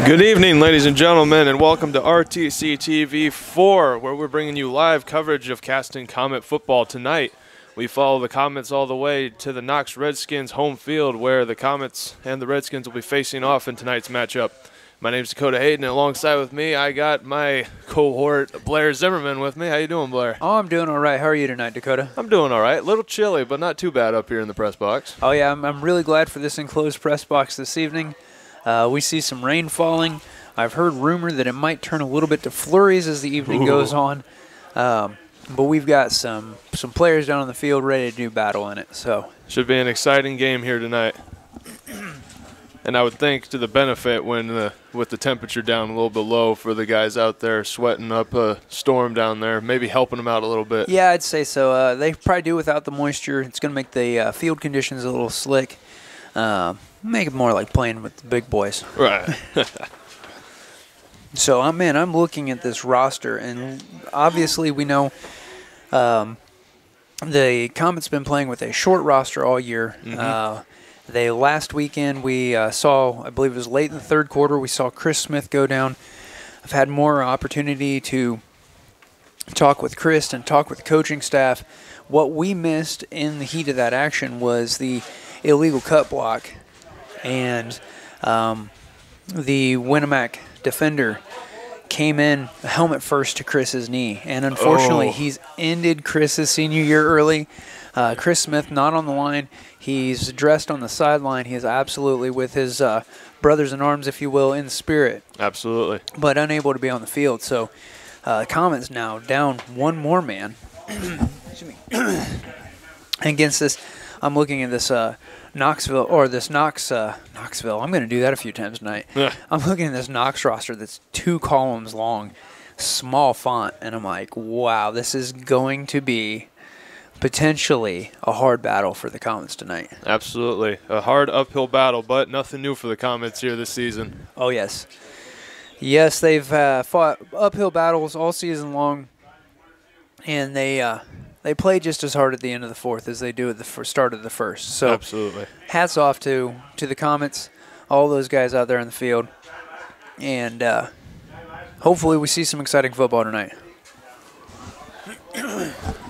Good evening, ladies and gentlemen, and welcome to RTC TV 4, where we're bringing you live coverage of Caston Comet football tonight. We follow the Comets all the way to the Knox Redskins home field, where the Comets and the Redskins will be facing off in tonight's matchup. My name's Dakota Hayden, and alongside with me, I got my cohort, Blair Zimmerman, with me. How you doing, Blair? Oh, I'm doing all right. How are you tonight, Dakota? I'm doing all right. A little chilly, but not too bad up here in the press box. Oh, yeah, I'm really glad for this enclosed press box this evening. We see some rain falling. I've heard rumor that it might turn a little bit to flurries as the evening goes on. But we've got some players down on the field ready to do battle in it. So should be an exciting game here tonight. And I would think to the benefit when with the temperature down a little bit low for the guys out there sweating up a storm down there, maybe helping them out a little bit. Yeah, I'd say so. They probably do without the moisture. It's going to make the field conditions a little slick. Make it more like playing with the big boys. Right. So, I'm looking at this roster, and obviously we know the Comets been playing with a short roster all year. Mm-hmm. Last weekend we saw, I believe it was late in the third quarter, we saw Chris Smith go down. I've had more opportunity to talk with Chris and talk with the coaching staff. What we missed in the heat of that action was the illegal cut block, and the Winnemac defender came in helmet first to Chris's knee, and unfortunately he's ended Chris's senior year early. Chris Smith not on the line. He's dressed on the sideline. He is absolutely with his brothers in arms, if you will, in spirit. Absolutely. But unable to be on the field. So Comets now down one more man. Excuse me. Against this, I'm looking at this Knoxville, or this Knoxville. I'm going to do that a few times tonight. Yeah. I'm looking at this Knox roster that's 2 columns long, small font, and I'm like, wow, this is going to be potentially a hard battle for the Comets tonight. Absolutely. A hard uphill battle, but nothing new for the Comets here this season. Oh, yes. Yes, they've fought uphill battles all season long, and they play just as hard at the end of the fourth as they do at the start of the first. So absolutely. Hats off to the Comets, all those guys out there in the field. And hopefully we see some exciting football tonight.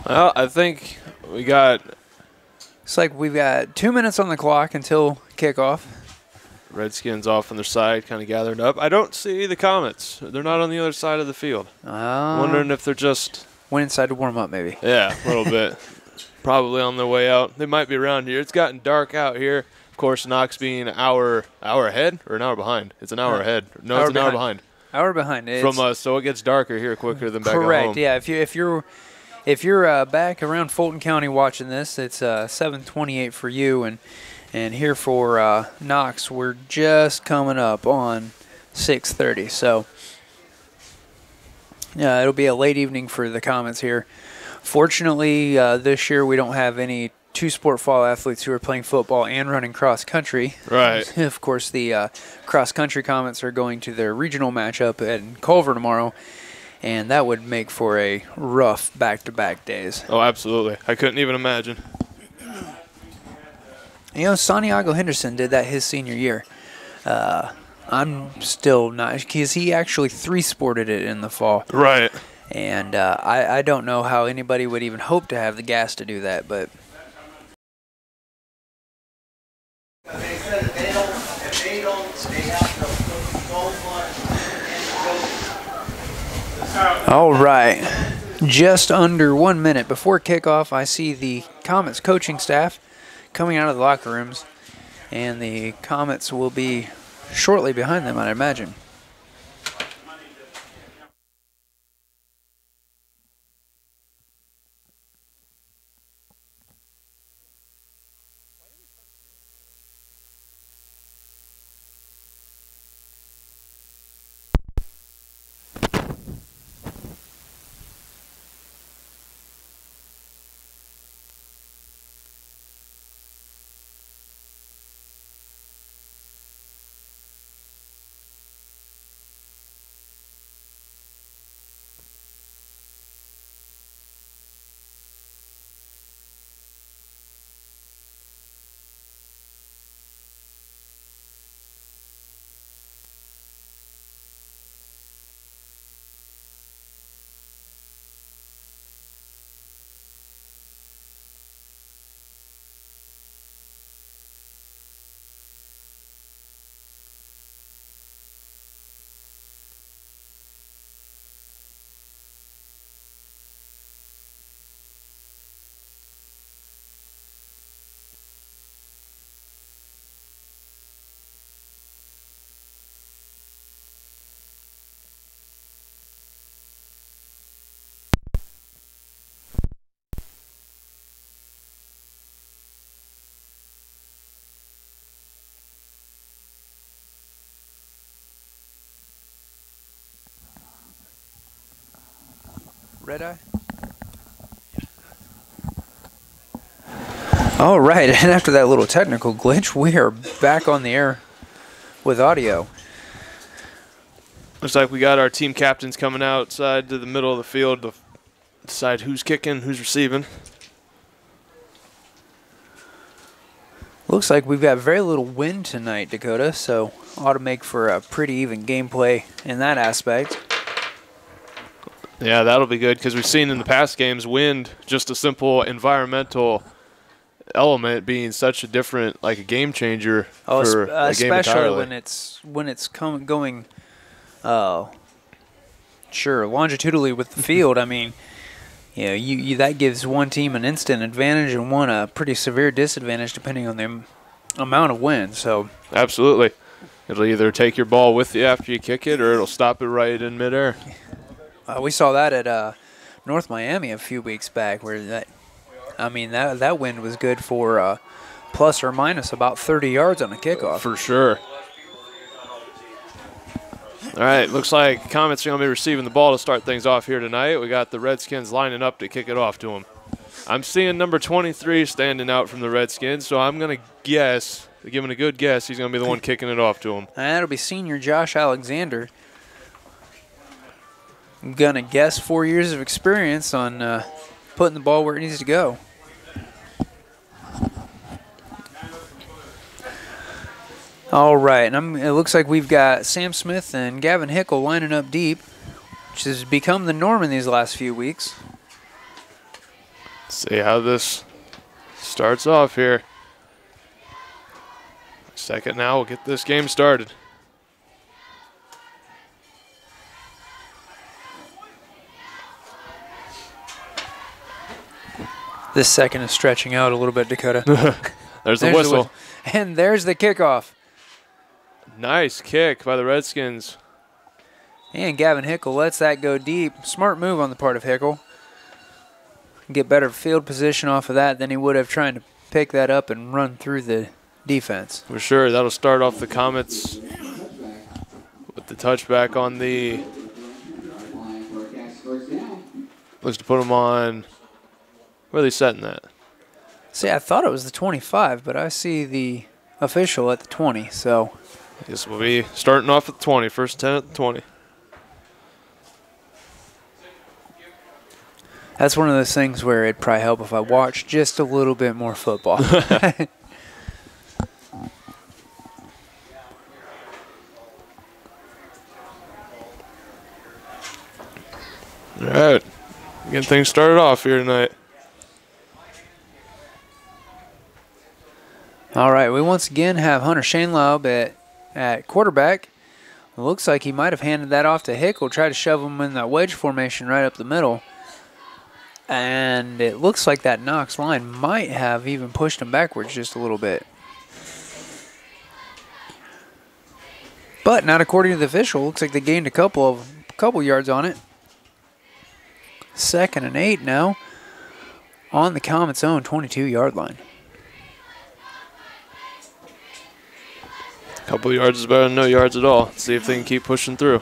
Well, I think we got... It's like we've got 2 minutes on the clock until kickoff. Redskins off on their side, kind of gathered up. I don't see the Comets. They're not on the other side of the field. Wondering if they're just... Went inside to warm up, maybe. Yeah, a little bit. Probably on their way out. They might be around here. It's gotten dark out here. Of course, Knox being an hour ahead or an hour behind. It's an hour ahead. No, it's an hour behind. Hour behind. From us, so it gets darker here quicker than back at home. Correct. Yeah. If you're back around Fulton County watching this, it's 7:28 for you, and here for Knox, we're just coming up on 6:30. So. Yeah, it'll be a late evening for the Comets here. Fortunately, this year we don't have any two-sport fall athletes who are playing football and running cross-country. Right. Of course, the cross-country Comets are going to their regional matchup in Culver tomorrow, and that would make for a rough back-to-back days. Oh, absolutely. I couldn't even imagine. You know, Santiago Henderson did that his senior year. I'm still not, because he actually 3-sported it in the fall. Right. And I don't know how anybody would even hope to have the gas to do that, but. All right. Just under 1 minute before kickoff, I see the Comets coaching staff coming out of the locker rooms, and the Comets will be shortly behind them, I'd imagine. red eye? All right, and after that little technical glitch, we are back on the air with audio. Looks like we got our team captains coming outside to the middle of the field to decide who's kicking, who's receiving. Looks like we've got very little wind tonight, Dakota, so ought to make for a pretty even gameplay in that aspect. Yeah, that'll be good because we've seen in the past games wind, just a simple environmental element being such a different, like a game changer for a game entirely. Especially when it's going, longitudinally with the field. I mean, you know, you that gives one team an instant advantage and one a pretty severe disadvantage depending on the amount of wind. So absolutely, it'll either take your ball with you after you kick it, or it'll stop it right in midair. We saw that at North Miami a few weeks back, where that wind was good for plus or minus about 30 yards on a kickoff. For sure. All right, looks like Comets are going to be receiving the ball to start things off here tonight. We got the Redskins lining up to kick it off to them. I'm seeing number 23 standing out from the Redskins, so I'm going to guess, giving a good guess, he's going to be the one kicking it off to him. And that'll be senior Josh Alexander. I'm going to guess 4 years of experience on putting the ball where it needs to go. All right, and it looks like we've got Sam Smith and Gavin Hickle lining up deep, which has become the norm in these last few weeks. Let's see how this starts off here. Second now, we'll get this game started. This second is stretching out a little bit, Dakota. There's the whistle. And there's the kickoff. Nice kick by the Redskins. And Gavin Hickle lets that go deep. Smart move on the part of Hickle. Get better field position off of that than he would have trying to pick that up and run through the defense. For sure. That'll start off the Comets with the touchback on the... Looks to put them on... Where are they setting that? See, I thought it was the 25, but I see the official at the 20, so... I guess we'll be starting off at the 20, first 10 at the 20. That's one of those things where it'd probably help if I watched just a little bit more football. All right. Getting things started off here tonight. All right, we once again have Hunter Shainlaub at quarterback. It looks like he might have handed that off to Hickle, tried to shove him in that wedge formation right up the middle. And it looks like that Knox line might have even pushed him backwards just a little bit. But not according to the official. Looks like they gained a couple yards on it. 2nd and 8 now on the Comets' own 22-yard line. A couple of yards is better than no yards at all. See if they can keep pushing through.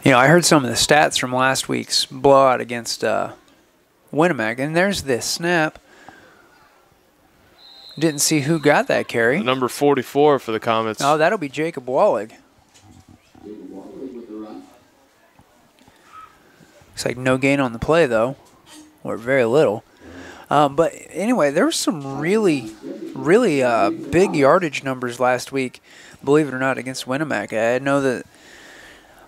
You know, I heard some of the stats from last week's blowout against Winnemac, and there's this snap. Didn't see who got that carry. Number 44 for the Comets. Oh, that'll be Jacob Wallig. Looks like no gain on the play, though, or very little. But anyway, there were some really big yardage numbers last week, believe it or not, against Winnemac. I know that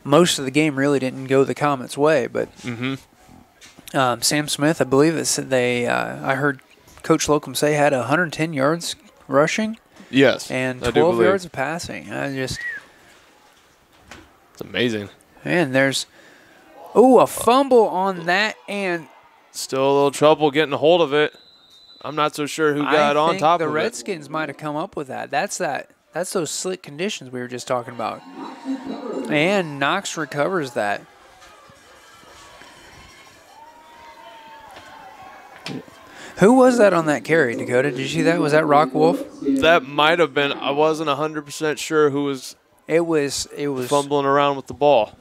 most of the game really didn't go the Comets' way, but Sam Smith, I believe I heard Coach Slocum say had 110 yards rushing. Yes, and 12 yards of passing. It's amazing. And there's a fumble on that, and still a little trouble getting a hold of it. I'm not so sure who got on top of it. The Redskins might have come up with that. That's those slick conditions we were just talking about. And Knox recovers that. Who was that on that carry, Dakota? Did you see that? Was that Rock Wolf? That might have been. I wasn't 100% sure who was. It was fumbling around with the ball.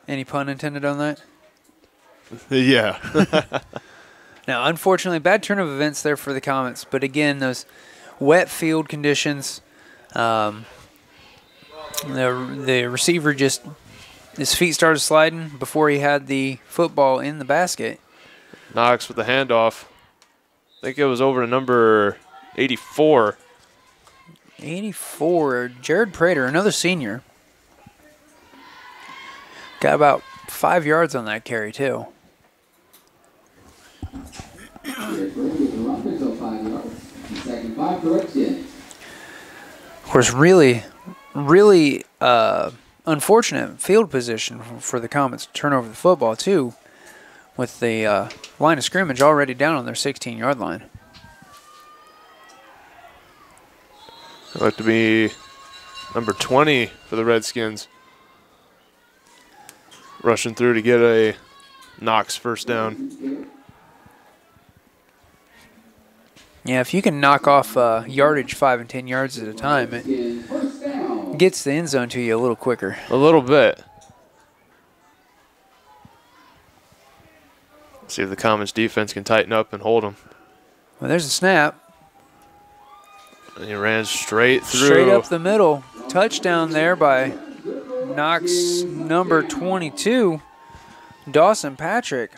Any pun intended on that? Yeah. Now, unfortunately, bad turn of events there for the Comets. But again, those wet field conditions, the receiver just, his feet started sliding before he had the football in the basket. Knox with the handoff. I think it was over to number 84. 84, Jared Prater, another senior. Got about 5 yards on that carry, too. Of course, really unfortunate field position for the Comets to turn over the football, too, with the line of scrimmage already down on their 16-yard line. It'd like to be number 20 for the Redskins. Rushing through to get a Knox first down. Yeah, if you can knock off yardage 5 and 10 yards at a time, it gets the end zone to you a little quicker. A little bit. See if the Comets defense can tighten up and hold them. Well, there's a snap. And he ran straight through. Straight up the middle. Touchdown there by Knox number 22, Dawson Patrick.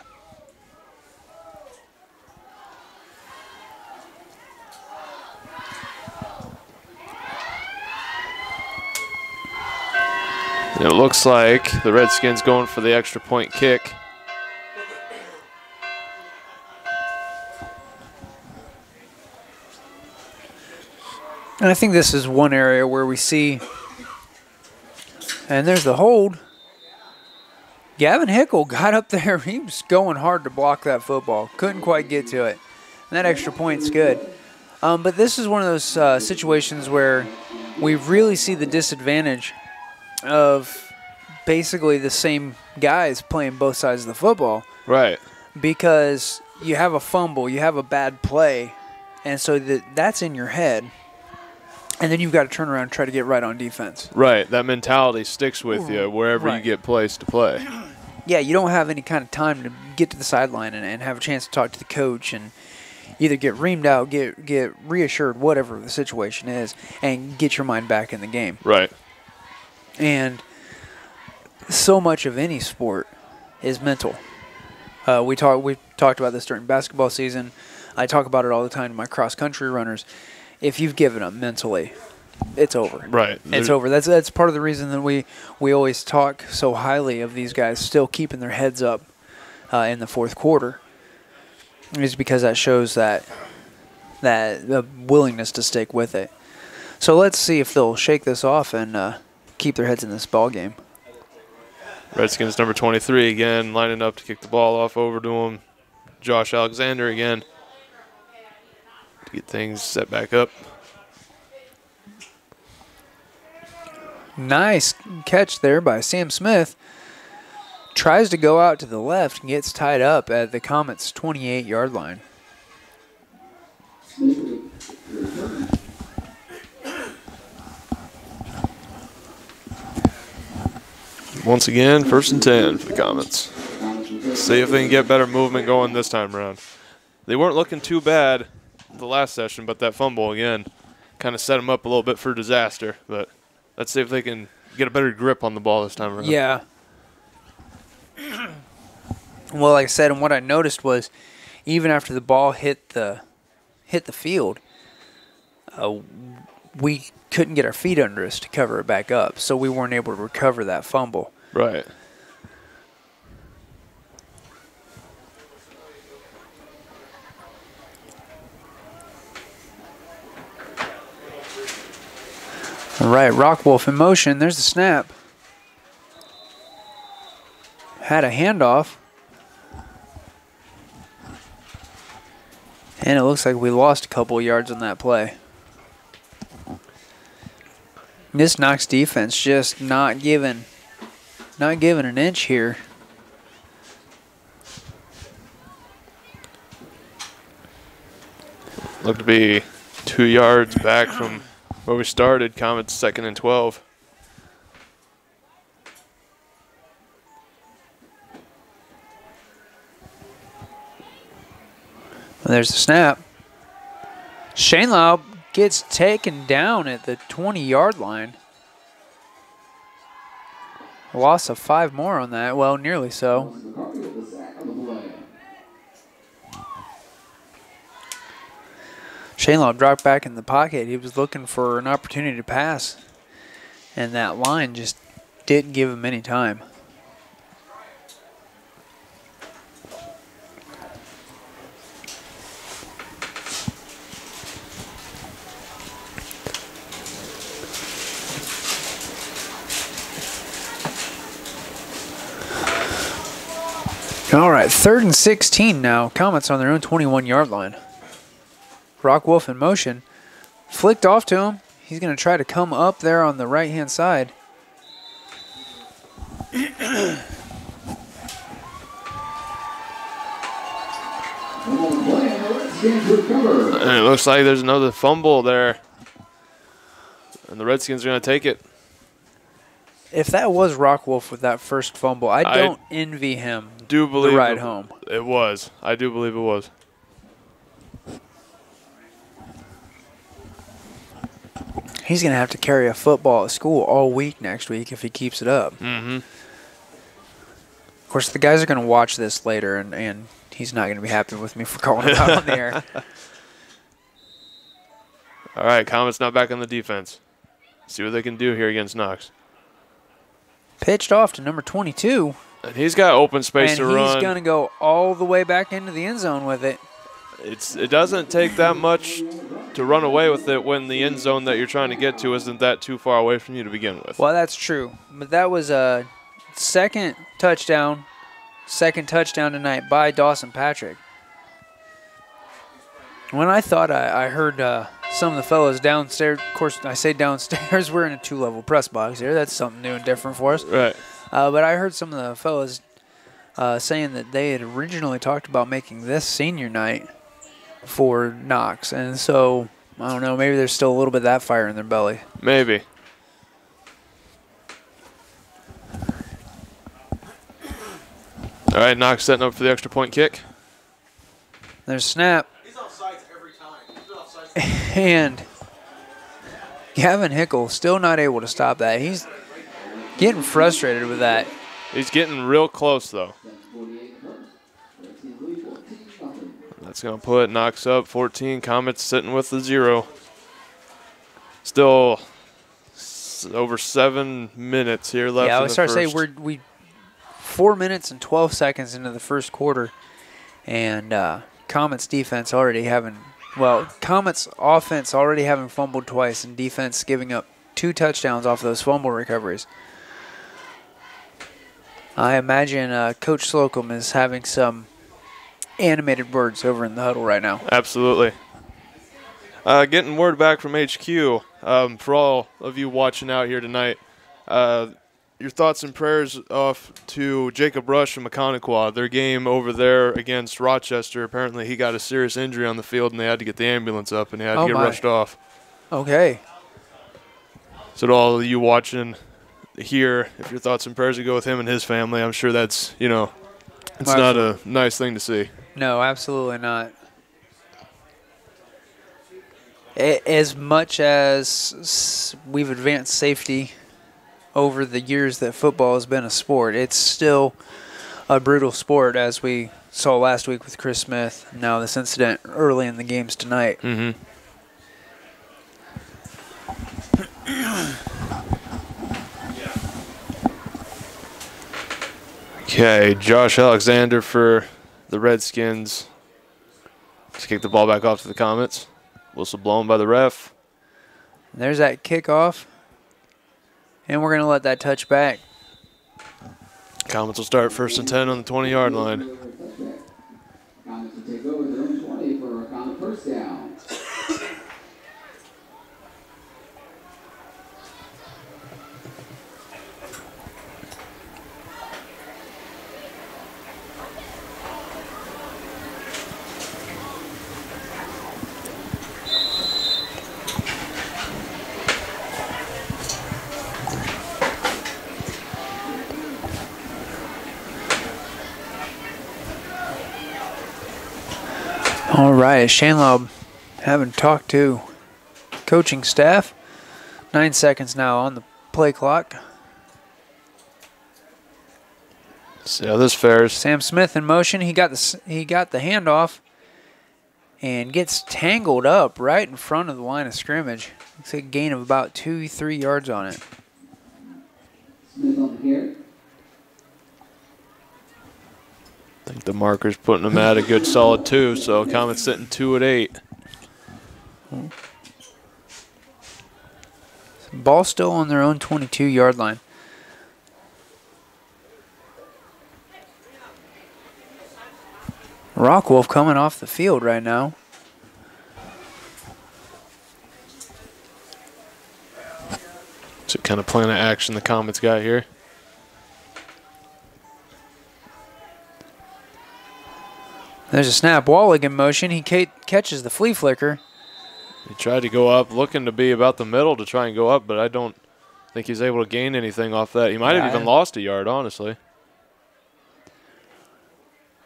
It looks like the Redskins going for the extra point kick. And I think this is one area where we see, and there's the hold. Gavin Hickle got up there. He was going hard to block that football. Couldn't quite get to it. And that extra point's good. But this is one of those situations where we really see the disadvantage of basically the same guys playing both sides of the football. Right. Because you have a fumble, you have a bad play, and so that's in your head. And then you've got to turn around and try to get right on defense. Right. That mentality sticks with you wherever you get placed to play. Yeah, you don't have any kind of time to get to the sideline and have a chance to talk to the coach and either get reamed out, get reassured, whatever the situation is, and get your mind back in the game. Right. And so much of any sport is mental. We talked about this during basketball season. I talk about it all the time to my cross-country runners. If you've given up mentally, it's over. Right. It's over. That's part of the reason that we always talk so highly of these guys still keeping their heads up in the fourth quarter. Is because that shows that the willingness to stick with it. So let's see if they'll shake this off and keep their heads in this ball game. Redskins number 23 again, lining up to kick the ball off over to him. Josh Alexander again. Get things set back up. Nice catch there by Sam Smith. Tries to go out to the left and gets tied up at the Comets' 28-yard line. Once again, 1st and 10 for the Comets. See if they can get better movement going this time around. They weren't looking too bad the last session, but that fumble again kind of set them up a little bit for disaster. But let's see if they can get a better grip on the ball this time around. Yeah. Well, like I said, and what I noticed was even after the ball hit the field, we couldn't get our feet under us to cover it back up, so we weren't able to recover that fumble. Right. All right, Rockwolf in motion. There's the snap. Had a handoff. And it looks like we lost a couple yards on that play. This Knox defense just not giving an inch here. Looked to be 2 yards back from where we started. Comets 2nd and 12. There's the snap. Shane Laub gets taken down at the 20-yard line. Loss of 5 more on that. Well, nearly so. Shane Laub dropped back in the pocket. He was looking for an opportunity to pass, and that line just didn't give him any time. All right, 3rd and 16 now. Comets on their own 21-yard line. Rock Wolf in motion. Flicked off to him. He's going to try to come up there on the right-hand side. And it looks like there's another fumble there. And the Redskins are going to take it. If that was Rock Wolf with that first fumble, I don't envy him the ride home. It was. I do believe it was. He's going to have to carry a football at school all week next week if he keeps it up. Mm-hmm. Of course, the guys are going to watch this later, and he's not going to be happy with me for calling him out on the air. All right, Comets now back on the defense. See what they can do here against Knox. Pitched off to number 22. And he's got open space to run. And he's going to go all the way back into the end zone with it. It doesn't take that much to run away with it when the end zone that you're trying to get to isn't that too far away from you to begin with. Well, that's true. But that was a second touchdown tonight by Dawson Patrick. When I thought I heard some of the fellows downstairs, of course, I say downstairs, we're in a 2-level press box here. That's something new and different for us. Right. But I heard some of the fellows saying that they had originally talked about making this senior night for Knox. And so, I don't know, maybe there's still a little bit of that fire in their belly. Maybe. All right, Knox setting up for the extra point kick. There's a snap. He's offsides every time. He's offsides. And Gavin Hickle still not able to stop that. He's getting frustrated with that. He's getting real close, though. That's going to put Knox up 14. Comets sitting with the 0. Still over 7 minutes here left. Yeah, I in was the starting to say first. we 4 minutes and 12 seconds into the first quarter, and Comets defense already having, well, Comets offense already having fumbled twice, and defense giving up 2 touchdowns off those fumble recoveries. I imagine Coach Slocum is having some animated words over in the huddle right now. Absolutely. Getting word back from HQ for all of you watching out here tonight. Your thoughts and prayers off to Jacob Rush from Mechaniqua. Their game over there against Rochester, apparently he got a serious injury on the field and they had to get the ambulance up and he had to get rushed off. Okay. So to all of you watching here, if your thoughts and prayers would go with him and his family, I'm sure that's, it's not a nice thing to see. No, absolutely not. As much as we've advanced safety over the years that football has been a sport, it's still a brutal sport, as we saw last week with Chris Smith. Now this incident early in the games tonight. Mm-hmm. Okay, Josh Alexander for the Redskins. Let's kick the ball back off to the Comets. Whistle blown by the ref. There's that kickoff. And we're going to let that touch back. Comets will start 1st and 10 on the 20-yard line. Comets will take over their own 20 for a Comet first down. All right, Shanlob having talked to coaching staff. 9 seconds now on the play clock. See how this fares. Sam Smith in motion. He got the handoff and gets tangled up right in front of the line of scrimmage. Looks like a gain of about 2-3 yards on it. Smith on the carry. I think the marker's putting him at a good solid 2, so Comet's sitting 2 at 8. Ball still on their own 22-yard line. Rockwolf coming off the field right now. So kind of plan of action the Comets got here. There's a snap. Wallig in motion. He catches the flea flicker. He tried to go up, looking to be about the middle to try and go up, but I don't think he's able to gain anything off that. He might have even lost a yard, honestly.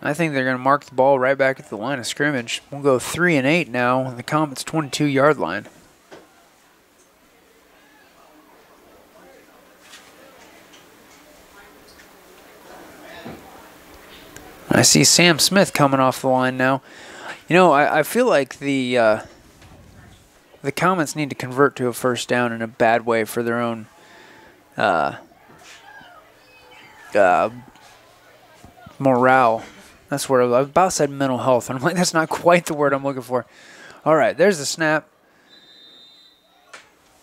I think they're going to mark the ball right back at the line of scrimmage. We'll go 3 and 8 now on the Comets' 22-yard line. I see Sam Smith coming off the line now. You know, I feel like the Comets need to convert to a first down in a bad way for their own morale. That's where I about said mental health. And I'm like, that's not quite the word I'm looking for. All right, there's the snap.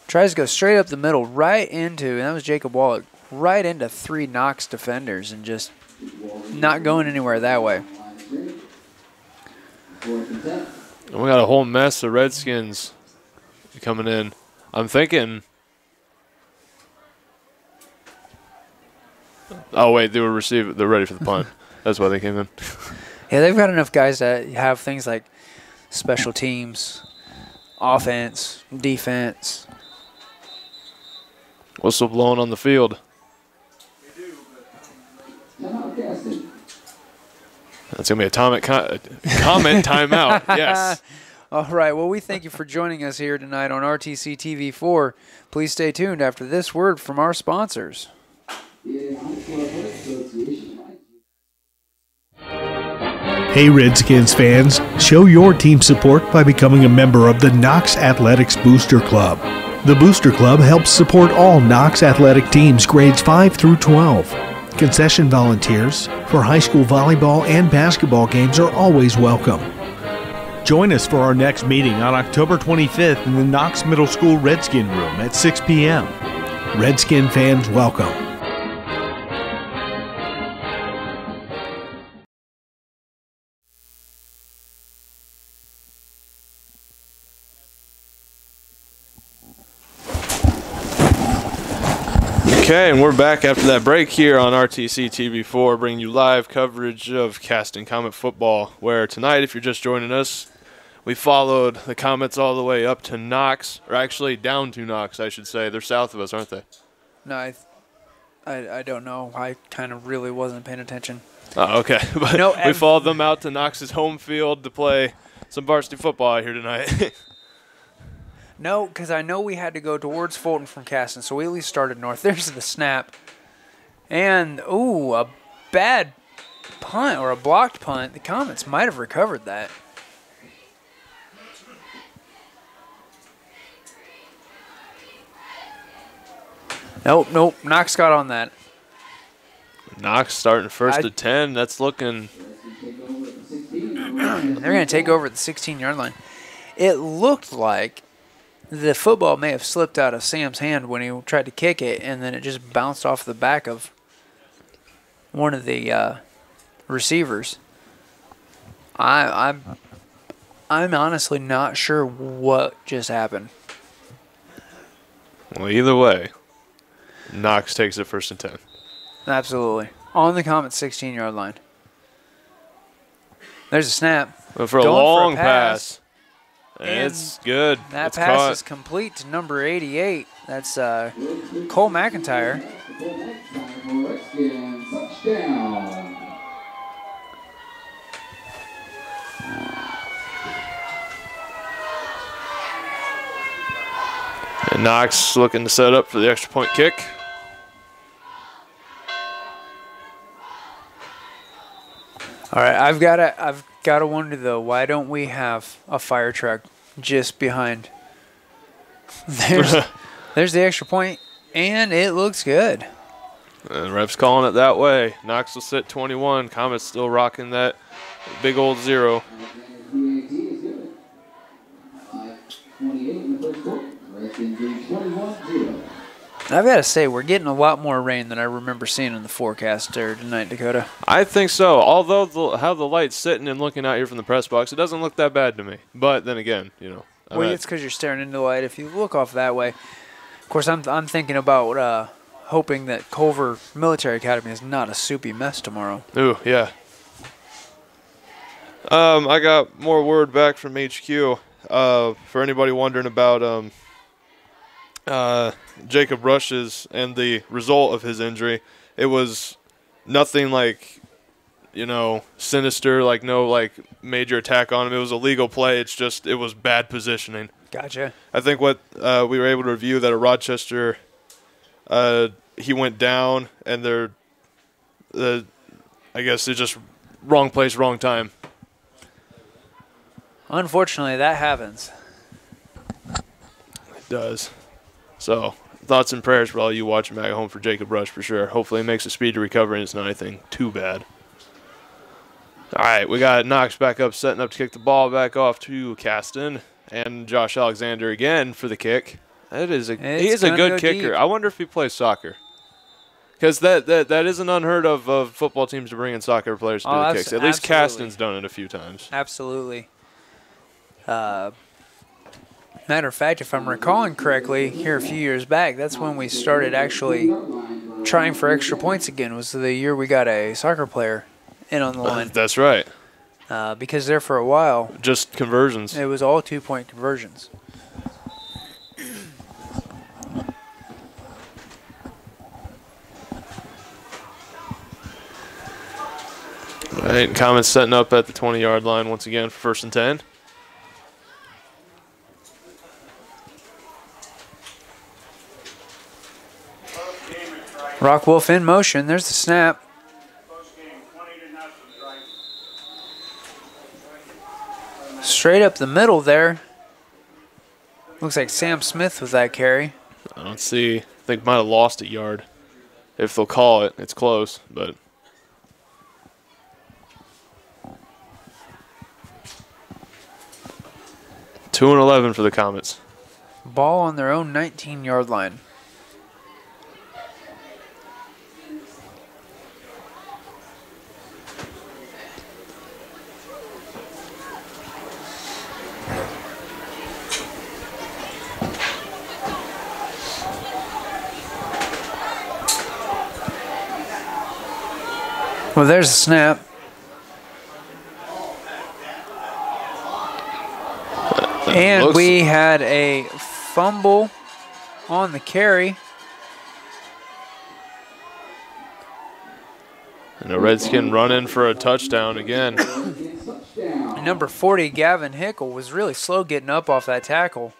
Tries to go straight up the middle, right into, and that was Jacob Wallach, right into 3 Knox defenders and just not going anywhere that way. And we got a whole mess of Redskins coming in. I'm thinking. Oh wait, they were receiving. They're ready for the punt. That's why they came in. Yeah, they've got enough guys that have things like special teams, offense, defense. Whistle blowing on the field. Caston. That's going to be a comment timeout. Yes. All right. Well, we thank you for joining us here tonight on RTC TV4. Please stay tuned after this word from our sponsors. Hey Redskins fans, show your team support by becoming a member of the Knox Athletics Booster Club. The Booster Club helps support all Knox athletic teams grades 5 through 12. Concession volunteers for high school volleyball and basketball games are always welcome. Join us for our next meeting on October 25th in the Knox Middle School Redskin Room at 6 p.m. Redskin fans welcome. Okay, and we're back after that break here on RTC TV4, bringing you live coverage of Caston Comet football, where tonight, if you're just joining us, we followed the Comets all the way up to Knox, or actually down to Knox, I should say. They're south of us, aren't they? No, I don't know. I kind of really wasn't paying attention. Oh, okay. But No, we followed them out to Knox's home field to play some varsity football out here tonight. No, because I know we had to go towards Fulton from Caston, so we at least started north. There's the snap. And, ooh, a bad punt or a blocked punt. The Comets might have recovered that. Nope. Knox got on that. Knox starting first at 10. That's looking. They're going to take over at the 16-yard line. It looked like the football may have slipped out of Sam's hand when he tried to kick it, and then it just bounced off the back of one of the receivers. I'm honestly not sure what just happened. Well, either way, Knox takes it first and 10. Absolutely. On the Comets 16-yard line. There's a snap. But for a long pass. And it's good. That it's pass caught. is complete to number 88. That's Cole McIntyre. And Knox looking to set up for the extra point kick. All right, I've got to wonder though, why don't we have a fire truck just behind? There's the extra point, and it looks good. And ref's calling it that way. Knox will sit 21. Comet's still rocking that big old 0. I've got to say, we're getting a lot more rain than I remember seeing in the forecast there tonight, Dakota. I think so. Although how the light's sitting and looking out here from the press box, it doesn't look that bad to me. But then again, you know. Well, it's because you're staring into the light. If you look off that way, of course, I'm thinking about hoping that Culver Military Academy is not a soupy mess tomorrow. Ooh, yeah. I got more word back from HQ. For anybody wondering about Jacob Rush's and the result of his injury, it was nothing like, you know, sinister, like no like major attack on him. It was a legal play. It's just it was bad positioning. Gotcha. I think what we were able to review that at Rochester, he went down and I guess it's just wrong place, wrong time. Unfortunately, that happens. It does. So, thoughts and prayers for all you watching back at home for Jacob Rush for sure. Hopefully it makes a speedy recovery and it's not anything too bad. All right, we got Knox back up, setting up to kick the ball back off to Caston. And Josh Alexander again for the kick. He is a good kicker. Deep. I wonder if he plays soccer. Because that isn't unheard of football teams to bring in soccer players to do the kicks. At least Caston's done it a few times. Absolutely. Matter of fact, if I'm recalling correctly, here a few years back, that's when we started actually trying for extra points again. Was the year we got a soccer player in on the line. That's right. Because there for a while, just conversions. It was all 2-point conversions. All right, Comet's setting up at the 20-yard line once again for 1st and 10. Rock Wolf in motion. There's the snap. Straight up the middle there. Looks like Sam Smith with that carry. I don't see. I think might have lost a yard. If they'll call it, it's close, but. Two and 11 for the Comets. Ball on their own 19-yard line. Well, there's a snap. And we had a fumble on the carry. And a Redskin run in for a touchdown again. Number 40, Gavin Hickle, was really slow getting up off that tackle.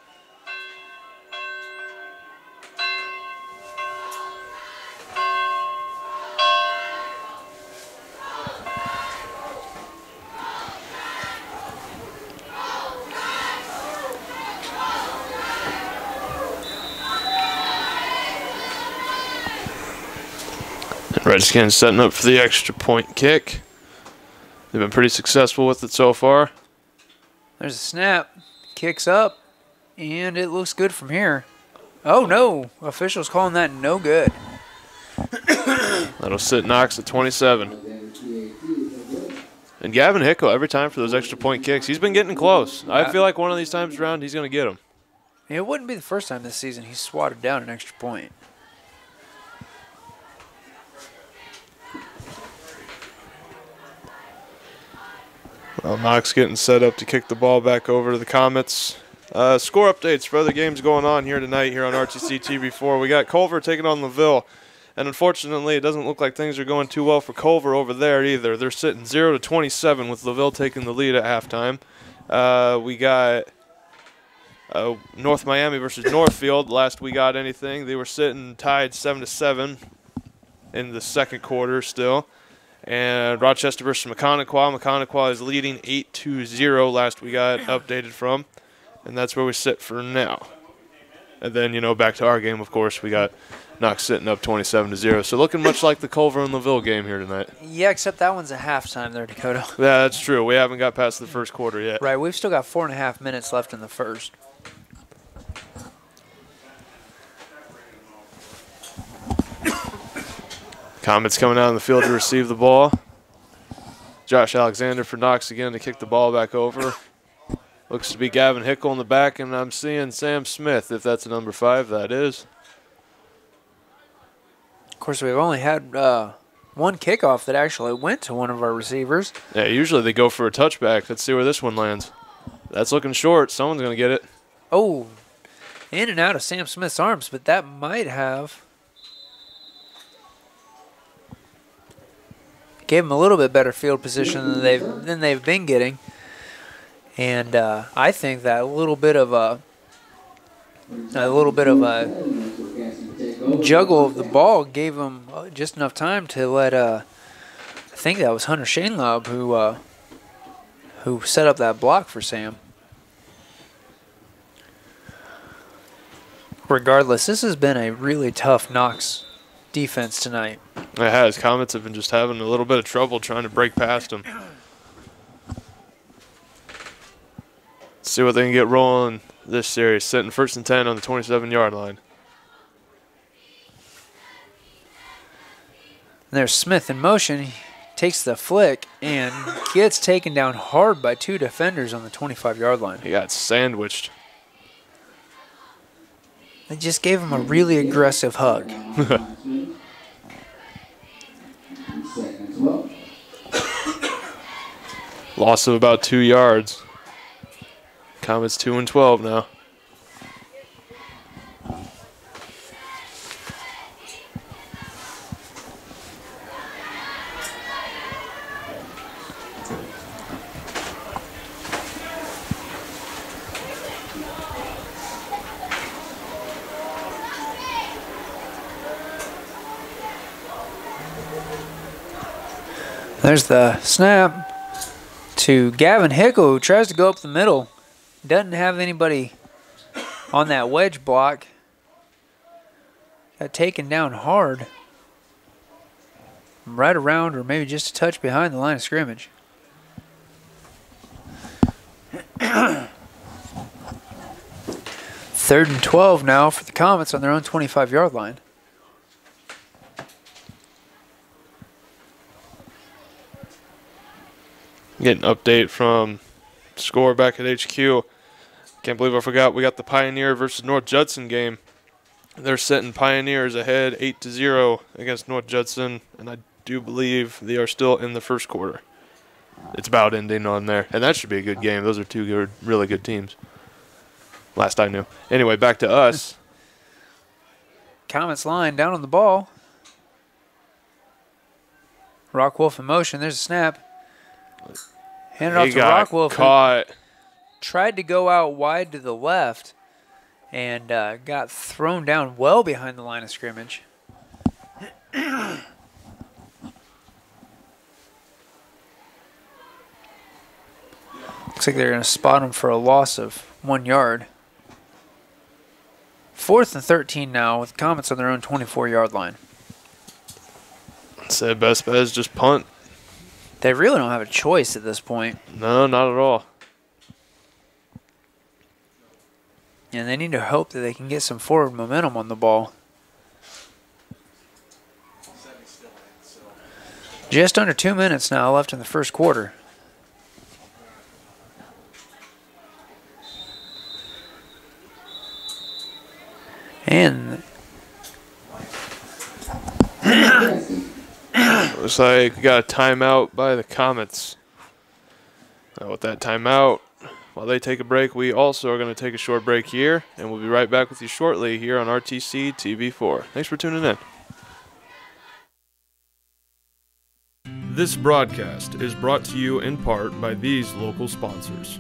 Redskins setting up for the extra point kick. They've been pretty successful with it so far. There's a snap. Kicks up. And it looks good from here. Oh, no. Officials calling that no good. That'll sit Knox at 27. And Gavin Hickle, every time for those extra point kicks, he's been getting close. I feel like one of these times around, he's going to get them. It wouldn't be the first time this season he's swatted down an extra point. Well, Knox getting set up to kick the ball back over to the Comets. Score updates for other games going on here tonight here on RTC TV4. We got Culver taking on LaVille. And unfortunately, it doesn't look like things are going too well for Culver over there either. They're sitting 0-27 with LaVille taking the lead at halftime. We got North Miami versus Northfield. Last we got anything, they were sitting tied 7-7 in the second quarter still. And Rochester versus McConaughey. McConaughey is leading 8-0 last we got updated from. And that's where we sit for now. And then, back to our game, of course, we got Knox sitting up 27-0. So looking much like the Culver and LaVille game here tonight. Yeah, except that one's a halftime there, Dakota. Yeah, that's true. We haven't got past the first quarter yet. Right, we've still got 4.5 minutes left in the first. Comets coming out on the field to receive the ball. Josh Alexander for Knox again to kick the ball back over. Looks to be Gavin Hickle in the back, and I'm seeing Sam Smith. If that's a number 5, that is. Of course, we've only had one kickoff that actually went to one of our receivers. Yeah, usually they go for a touchback. Let's see where this one lands. That's looking short. Someone's going to get it. Oh, in and out of Sam Smith's arms, but that might have gave him a little bit better field position than they've been getting. And I think that a little bit of a juggle of the ball gave him just enough time to let I think that was Hunter Shainlaub who set up that block for Sam. Regardless, this has been a really tough Knox defense tonight. It has. Comets have been just having a little bit of trouble trying to break past them. See what they can get rolling this series. Sitting 1st and 10 on the 27-yard line. There's Smith in motion. He takes the flick and gets taken down hard by 2 defenders on the 25-yard line. He got sandwiched. They just gave him a really aggressive hug. Loss of about 2 yards. Comets 2-12 now. There's the snap to Gavin Hickle, who tries to go up the middle. Doesn't have anybody on that wedge block. Got taken down hard. Right around or maybe just a touch behind the line of scrimmage. Third and 12 now for the Comets on their own 25-yard line. Getting an update from score back at HQ. Can't believe I forgot we got the Pioneer versus North Judson game. They're setting Pioneers ahead 8-0 against North Judson, and I do believe they are still in the first quarter. It's about ending on there, and that should be a good game. Those are 2 good, really good teams. Last I knew. Anyway, back to us. Comets line down on the ball. Rockwolf in motion. There's a snap. Handed off to Rockwolf. Caught. Tried to go out wide to the left and got thrown down well behind the line of scrimmage. Looks like they're going to spot him for a loss of 1 yard. 4th and 13 now with Comets on their own 24-yard line. Said best bet is just punt. They really don't have a choice at this point. No, not at all. And they need to hope that they can get some forward momentum on the ball. Just under 2 minutes now left in the first quarter. And looks like we got a timeout by the Comets. Now with that timeout, while they take a break, we also are going to take a short break here, and we'll be right back with you shortly here on RTC TV4. Thanks for tuning in. This broadcast is brought to you in part by these local sponsors.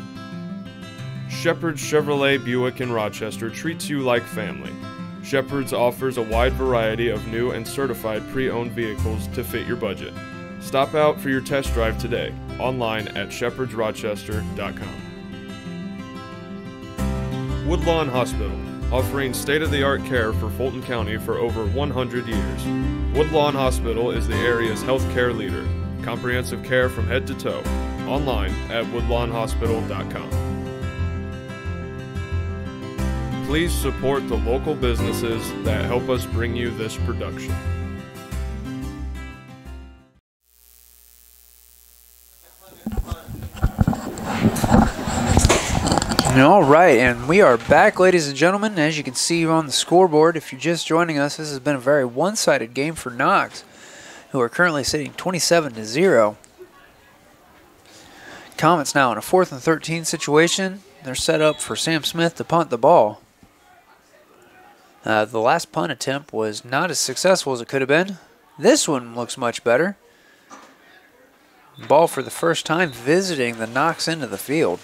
Shepherd's Chevrolet Buick in Rochester treats you like family. Shepherd's offers a wide variety of new and certified pre-owned vehicles to fit your budget. Stop out for your test drive today, online at shepherdsrochester.com. Woodlawn Hospital, offering state-of-the-art care for Fulton County for over 100 years. Woodlawn Hospital is the area's healthcare leader. Comprehensive care from head to toe, online at woodlawnhospital.com. Please support the local businesses that help us bring you this production. All right, and we are back, ladies and gentlemen. As you can see on the scoreboard, if you're just joining us, this has been a very one-sided game for Knox, who are currently sitting 27-0. Comets now in a 4th and 13 situation. They're set up for Sam Smith to punt the ball. The last punt attempt was not as successful as it could have been. This one looks much better. Ball for the first time visiting the Knox end of the field.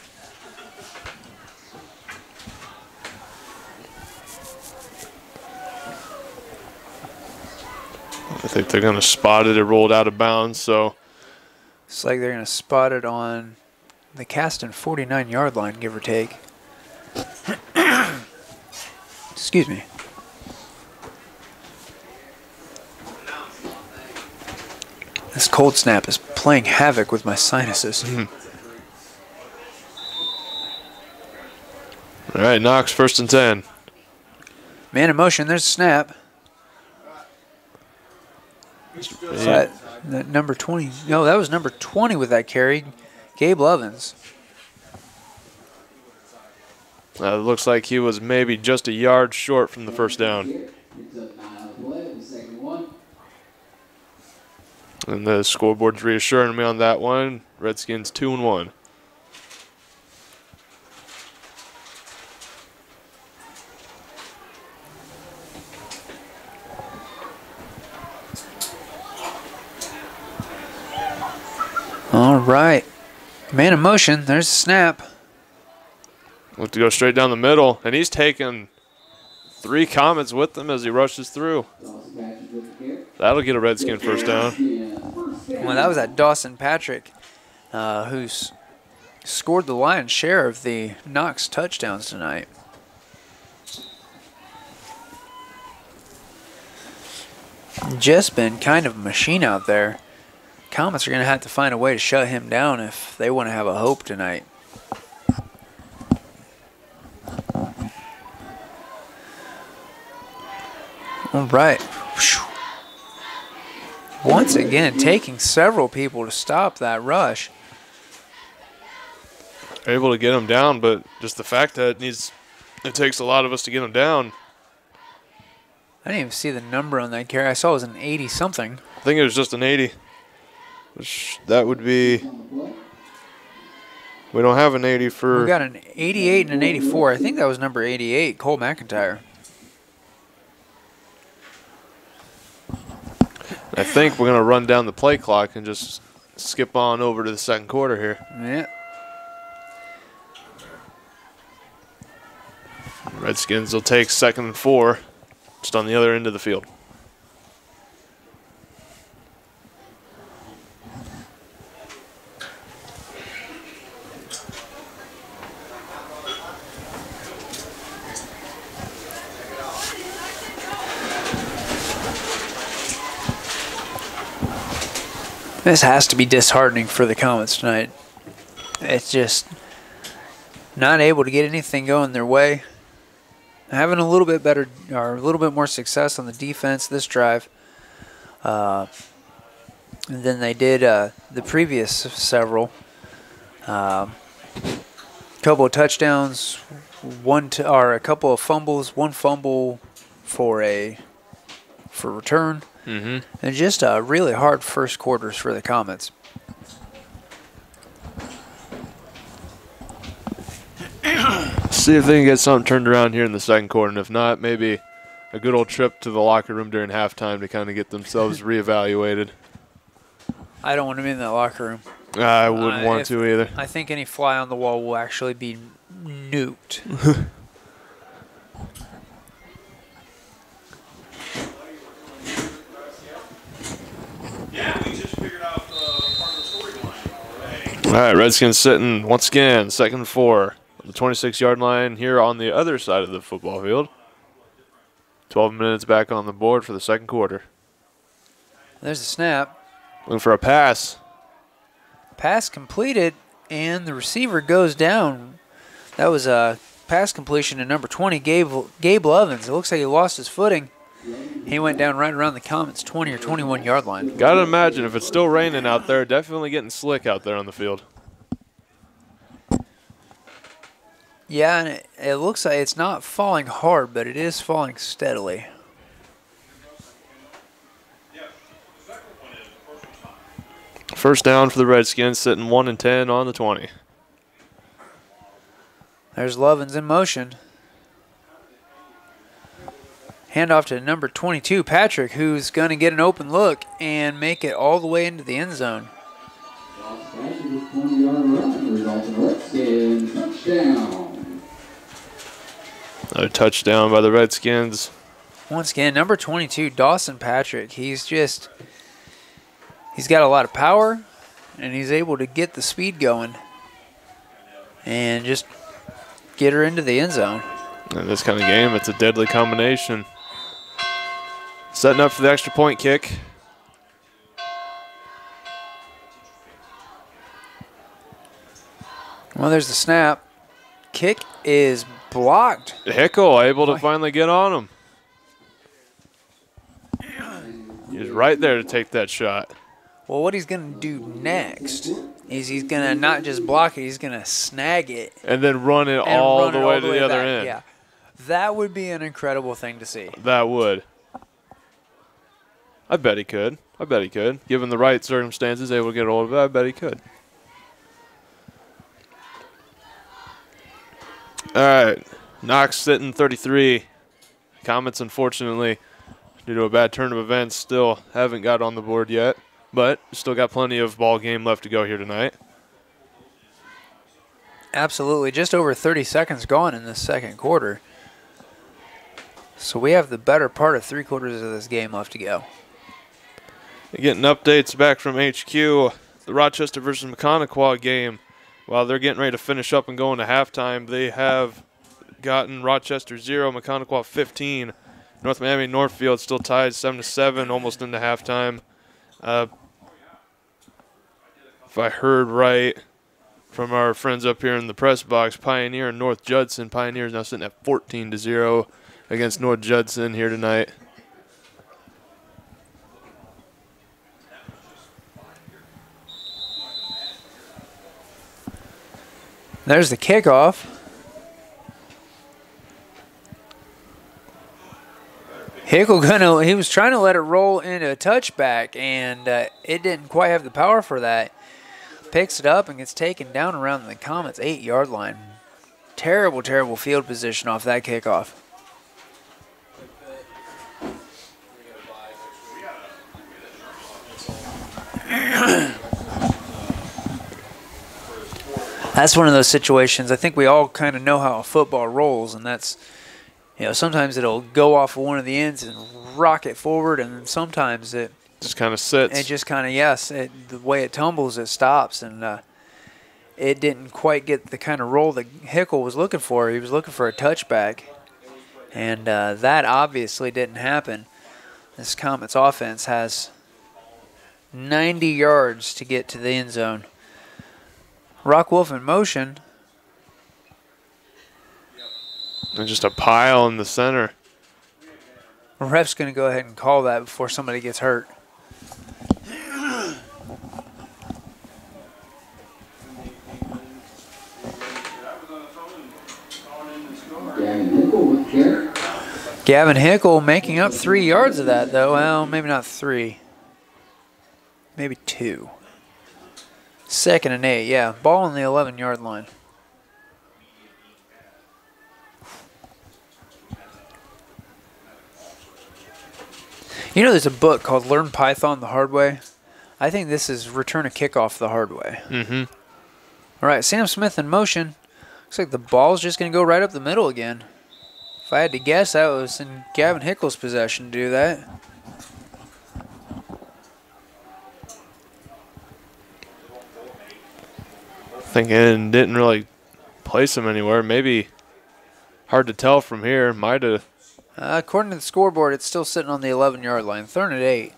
I think they're going to spot it. It rolled out of bounds, so. It's like they're going to spot it on the Caston 49-yard line, give or take. Excuse me. This cold snap is playing havoc with my sinuses. All right, Knox, 1st and 10. Man in motion, there's a snap. Is that number 20? No, that was number 20 with that carry, Gabe Lovins. It looks like he was maybe just a yard short from the first down. And the scoreboard's reassuring me on that one. Redskins 2-1. All right. Man in motion. There's a snap. Look to go straight down the middle, and he's taking 3 Comets with him as he rushes through. That'll get a Redskin first down. Well, that was that Dawson Patrick, who's scored the lion's share of the Knox touchdowns tonight. Just been kind of a machine out there. Comets are going to have to find a way to shut him down if they want to have a hope tonight. All right. Once again, taking several people to stop that rush. Able to get him down, but just the fact that it takes a lot of us to get him down. I didn't even see the number on that carry. I saw it was an 80-something. I think it was just an 80. Which that would be. We don't have an 80 for. We got an 88 and an 84. I think that was number 88, Cole McIntyre. I think we're going to run down the play clock and just skip on over to the second quarter here. Yeah. Redskins will take 2nd and 4, just on the other end of the field. This has to be disheartening for the Comets tonight. It's just not able to get anything going their way. Having a little bit better, or a little bit more success on the defense this drive than they did the previous several. Couple of touchdowns, a couple of fumbles, 1 fumble for return. And just really hard first quarters for the Comets. See if they can get something turned around here in the second quarter, and if not, maybe a good old trip to the locker room during halftime to kind of get themselves reevaluated. I don't want to be in that locker room. I wouldn't want to either. I think any fly on the wall will actually be nuked. All right, Redskins sitting once again, 2nd and 4. The 26-yard line here on the other side of the football field. 12 minutes back on the board for the second quarter. There's a snap. Looking for a pass. Pass completed, and the receiver goes down. That was a pass completion to number 20, Gabe Lovins. It looks like he lost his footing. He went down right around the Comets' 20 or 21-yard line. Gotta imagine if it's still raining out there, definitely getting slick out there on the field. Yeah, and it looks like it's not falling hard, but it is falling steadily. First down for the Redskins, sitting 1 and 10 on the 20. There's Lovins in motion. Handoff to number 22, Patrick, who's going to get an open look and make it all the way into the end zone. Another touchdown by the Redskins. Once again, number 22, Dawson Patrick. He's got a lot of power, and he's able to get the speed going and just get her into the end zone. In this kind of game, it's a deadly combination. Setting up for the extra point kick. Well, there's the snap. Kick is blocked. Hickle able to finally get on him. He was right there to take that shot. Well, what he's going to do next is he's going to not just block it, he's going to snag it. And then run it all the way to the other end. Yeah. That would be an incredible thing to see. That would. I bet he could. Given the right circumstances, able to get a hold of it, I bet he could. All right. Knox sitting 33. Comets, unfortunately, due to a bad turn of events, still haven't got on the board yet. But still got plenty of ball game left to go here tonight. Absolutely. Just over 30 seconds gone in this second quarter. So we have the better part of 3/4 of this game left to go. Getting updates back from HQ. The Rochester versus Mechaniqua game. While they're getting ready to finish up and go into halftime, they have gotten Rochester 0, Mechaniqua 15. North Miami Northfield still tied 7-7, almost into halftime. If I heard right from our friends up here in the press box, Pioneer and North Judson. Pioneer is now sitting at 14-0 against North Judson here tonight. There's the kickoff. Hickle he was trying to let it roll into a touchback, and it didn't quite have the power for that. Picks it up and gets taken down around the Comets' 8-yard line. Terrible, terrible field position off that kickoff. That's one of those situations. I think we all kind of know how football rolls, and that's, sometimes it'll go off of one of the ends and rock it forward, and then sometimes it just kind of sits. It just kind of, the way it tumbles, it stops, and it didn't quite get the kind of roll that Hickle was looking for. He was looking for a touchback, and that obviously didn't happen. This Comets offense has 90 yards to get to the end zone. Rock Wolf in motion. And just a pile in the center. Ref's going to go ahead and call that before somebody gets hurt. Gavin Hickle making up 3 yards of that, though. Well, maybe not 3. Maybe 2. 2nd and 8, yeah. Ball on the 11-yard line. There's a book called Learn Python the Hard Way. I think this is Return a Kickoff the Hard Way. Mm-hmm. All right, Sam Smith in motion. Looks like the ball's just going to go right up the middle again. If I had to guess, that was in Gavin Hickle's possession to do that. Thinking didn't really place him anywhere. Maybe hard to tell from here. Might have. According to the scoreboard, it's still sitting on the 11-yard line. 3rd and 8.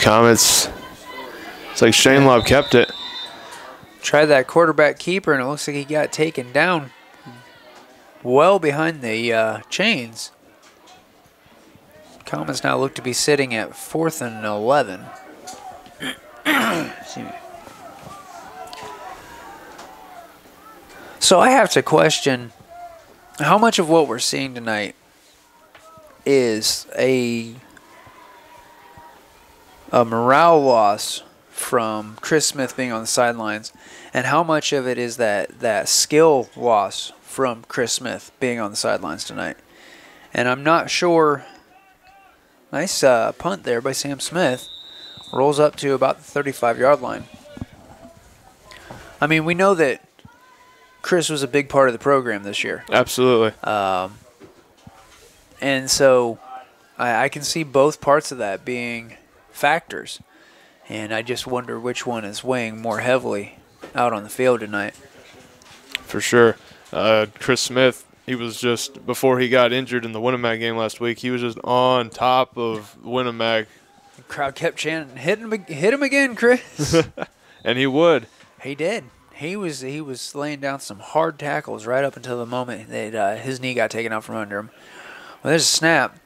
Comments. It's like Shane Love kept it. Tried that quarterback keeper, and it looks like he got taken down well behind the chains. Comments now look to be sitting at 4th and 11. So I have to question how much of what we're seeing tonight is a morale loss from Chris Smith being on the sidelines, and how much of it is that skill loss from Chris Smith being on the sidelines tonight. And I'm not sure. Nice punt there by Sam Smith. Rolls up to about the 35-yard line. I mean, we know that Chris was a big part of the program this year. Absolutely. And so I can see both parts of that being factors, and I just wonder which one is weighing more heavily out on the field tonight. For sure. Chris Smith, he was just, before he got injured in the Winnipeg game last week, he was just on top of Winnipeg. The crowd kept chanting, hit him again, Chris. And he would. He did. He was laying down some hard tackles right up until the moment that his knee got taken out from under him. Well, there's a snap.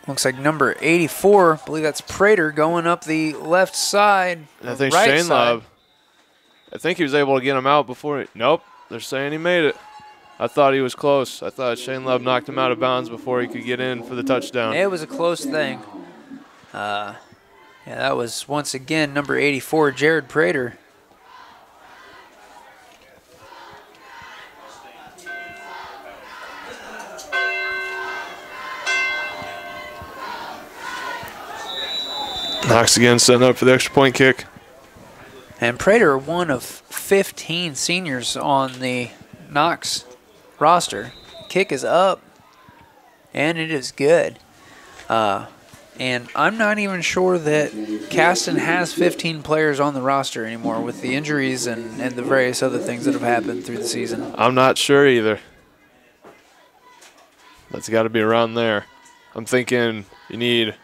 Looks like number 84, I believe that's Prater, going up the left side. And I think right Shane side. Love, I think he was able to get him out before nope, they're saying he made it. I thought he was close. I thought Shane Love knocked him out of bounds before he could get in for the touchdown. It was a close thing. Yeah, that was, once again, number 84, Jared Prater. Knox again setting up for the extra point kick. And Prater, one of 15 seniors on the Knox roster. Kick is up, and it is good. And I'm not even sure that Caston has 15 players on the roster anymore with the injuries and the various other things that have happened through the season. I'm not sure either. That's got to be around there. I'm thinking you need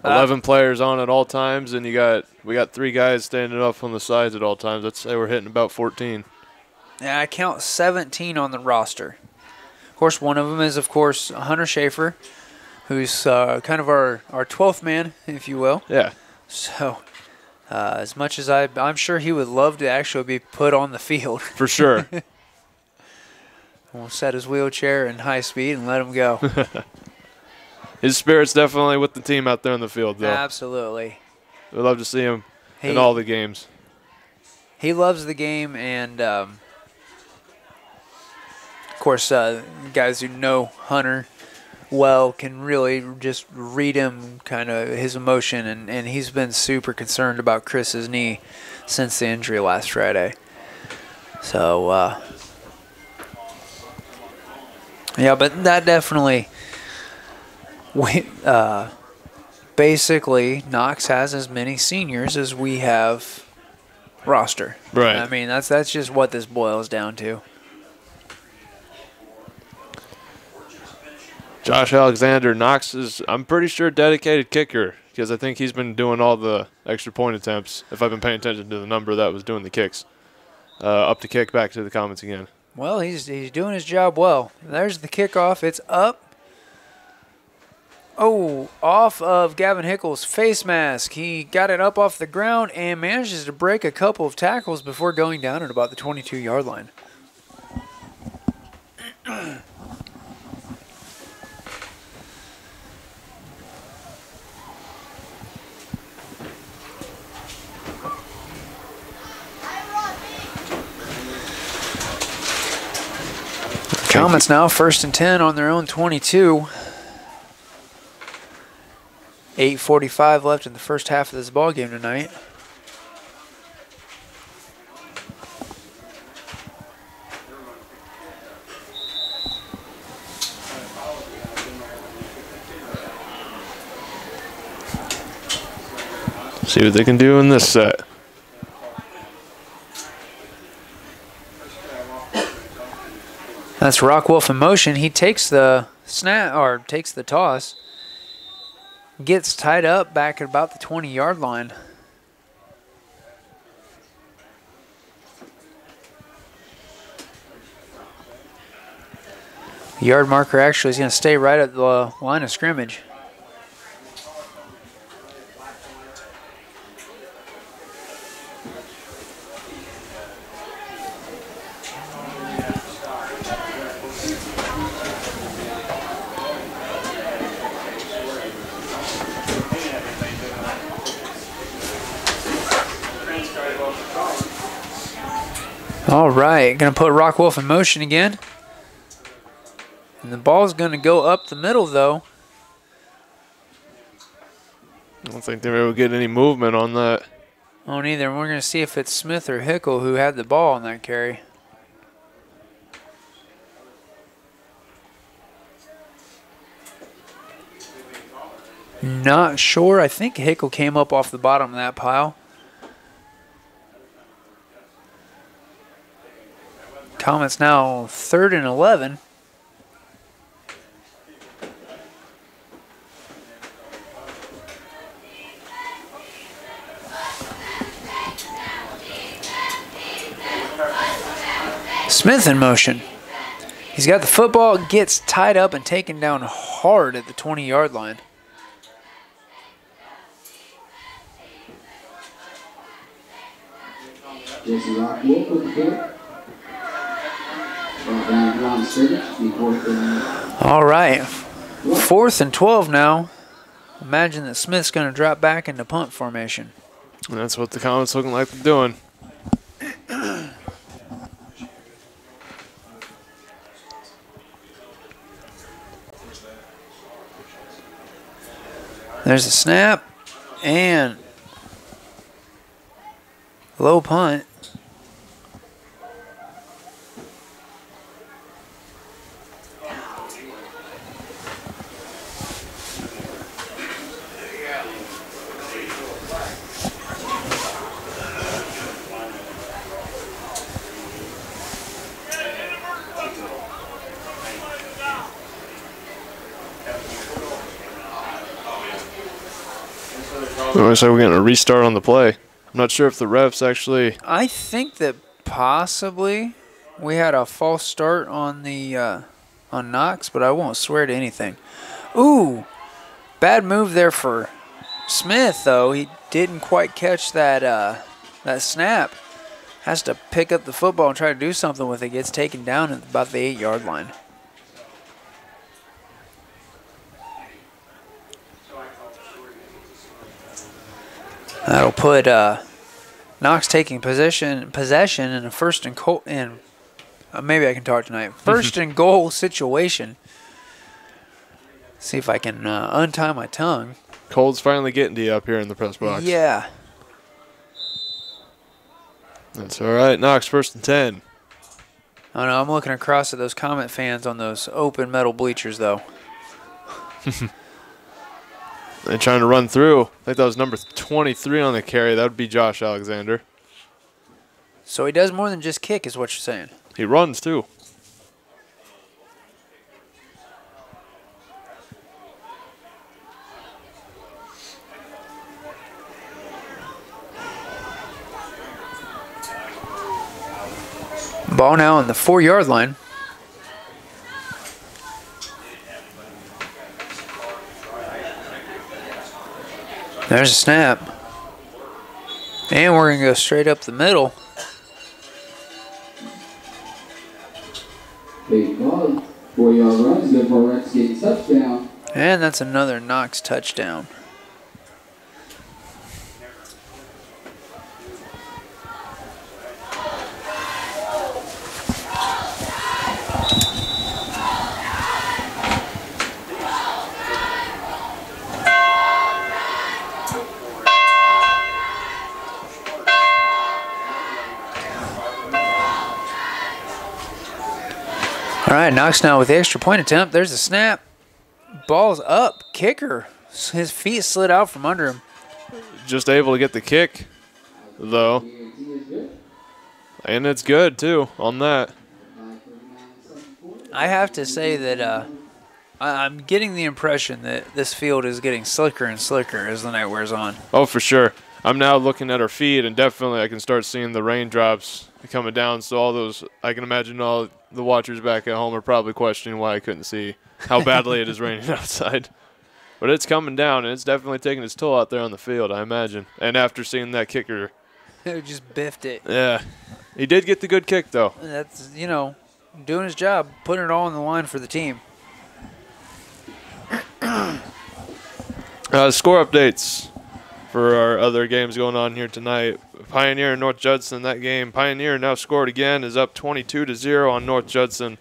11 players on at all times, and we got 3 guys standing up on the sides at all times. Let's say we're hitting about 14. Yeah, I count 17 on the roster. Of course, one of them is, of course, Hunter Schaefer, who's kind of our 12th man, if you will. Yeah. So, as much as I'm sure he would love to actually be put on the field. For sure. We'll set his wheelchair in high speed and let him go. His spirit's definitely with the team out there on the field, though. Absolutely. We'd love to see him in all the games. He loves the game, and of course, guys who know Hunter well can really just read him, kind of his emotion, and he's been super concerned about Chris's knee since the injury last Friday. So, yeah, but that definitely... basically, Knox has as many seniors as we have roster. Right. I mean, that's just what this boils down to. Josh Alexander, Knox is, I'm pretty sure, dedicated kicker, because I think he's been doing all the extra point attempts, if I've been paying attention to the number that was doing the kicks. Up to kick, back to the comments again. Well, he's doing his job well. There's the kickoff. It's up. Oh, off of Gavin Hickle's face mask. He got it up off the ground and manages to break a couple of tackles before going down at about the 22-yard line. Comets now 1st and 10 on their own 22. 8:45 left in the first half of this ball game tonight. See what they can do in this set. That's Rockwolf in motion. He takes the snap, or takes the toss. Gets tied up back at about the 20-yard line. The yard marker actually is going to stay right at the line of scrimmage. All right, going to put Rockwolf in motion again. And the ball's going to go up the middle, though. I don't think they were able to get any movement on that. Oh, neither. We're going to see if it's Smith or Hickle who had the ball on that carry. Not sure. I think Hickle came up off the bottom of that pile. Comets now 3rd and 11. Smith in motion. He's got the football, gets tied up and taken down hard at the 20-yard line. Jesse Rockwolf with the kick. All right, 4th and 12 now. Imagine that Smith's going to drop back into punt formation. And that's what the Comets looking like they're doing. There's a snap and low punt. Looks like we're getting a restart on the play. I'm not sure if the refs actually... I think that possibly we had a false start on the on Knox, but I won't swear to anything. Ooh, bad move there for Smith, though. He didn't quite catch that that snap. Has to pick up the football and try to do something with it. Gets taken down at about the 8-yard line. That'll put Knox taking possession in a 1st and goal. And maybe I can talk tonight. 1st and goal situation. See if I can untie my tongue. Cold's finally getting to you up here in the press box. Yeah. That's all right. Knox 1st and 10. I don't know. I'm looking across at those Comet fans on those open metal bleachers, though. They're trying to run through. I think that was number 23 on the carry. That would be Josh Alexander. So he does more than just kick, is what you're saying. He runs, too. Ball now on the 4-yard line. There's a snap. And we're going to go straight up the middle. Big ball. 4-yard run is good for a Redskins touchdown. And that's another Knox touchdown. right, Knox now with the extra point attempt. There's the snap. Ball's up. Kicker. His feet slid out from under him. Just able to get the kick, though. And it's good, too, on that. I have to say that I'm getting the impression that this field is getting slicker and slicker as the night wears on. Oh, for sure. I'm now looking at our feed, and definitely I can start seeing the raindrops coming down. So all those, I can imagine all the watchers back at home are probably questioning why I couldn't see how badly it is raining outside. But it's coming down, and it's definitely taking its toll out there on the field, I imagine. And after seeing that kicker. It just biffed it. Yeah. He did get the good kick, though. That's, doing his job, putting it all on the line for the team. Score updates for our other games going on here tonight. Pioneer and North Judson, that game. Pioneer now scored again, is up 22-0 on North Judson,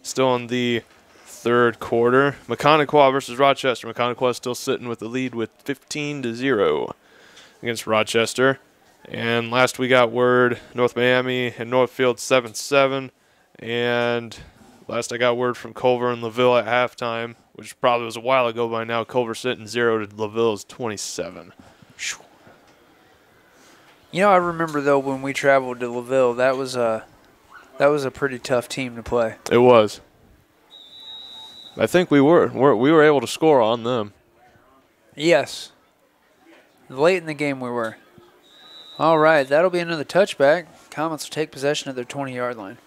still in the third quarter. Maconaquah versus Rochester. Maconaquah still sitting with the lead with 15-0 against Rochester. And last we got word, North Miami and Northfield 7-7. And last I got word from Culver and LaVille at halftime, which probably was a while ago by now. Culver sitting 0 to LaVille's 27. I remember though when we traveled to LaVille, that was a pretty tough team to play. It was. I think we were able to score on them. Yes. Late in the game we were. All right, that'll be another touchback. Comets will take possession of their 20-yard line.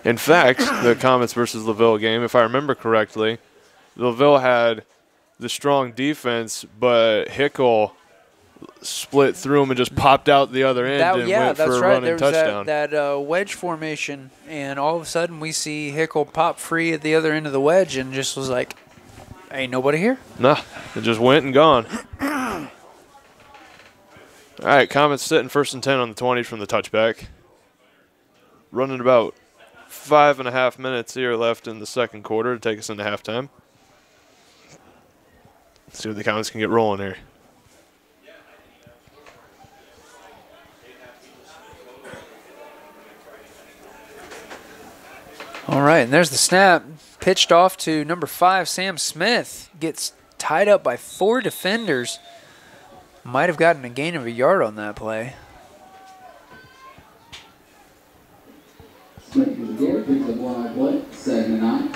In fact, the Comets versus LaVille game, if I remember correctly, LaVille had the strong defense, but Hickle split through him and just popped out the other end went for a running touchdown. That wedge formation, and all of a sudden we see Hickle pop free at the other end of the wedge and just was like, ain't nobody here? Nah, it just went and gone. All right, Comets sitting 1st and 10 on the 20 from the touchback. Running about 5.5 minutes here left in the second quarter to take us into halftime. Let's see what the Comets can get rolling here. All right, and there's the snap. Pitched off to number 5, Sam Smith. Gets tied up by 4 defenders. Might have gotten a gain of a yard on that play. Smith is there, picks up one on play, 2nd and 9.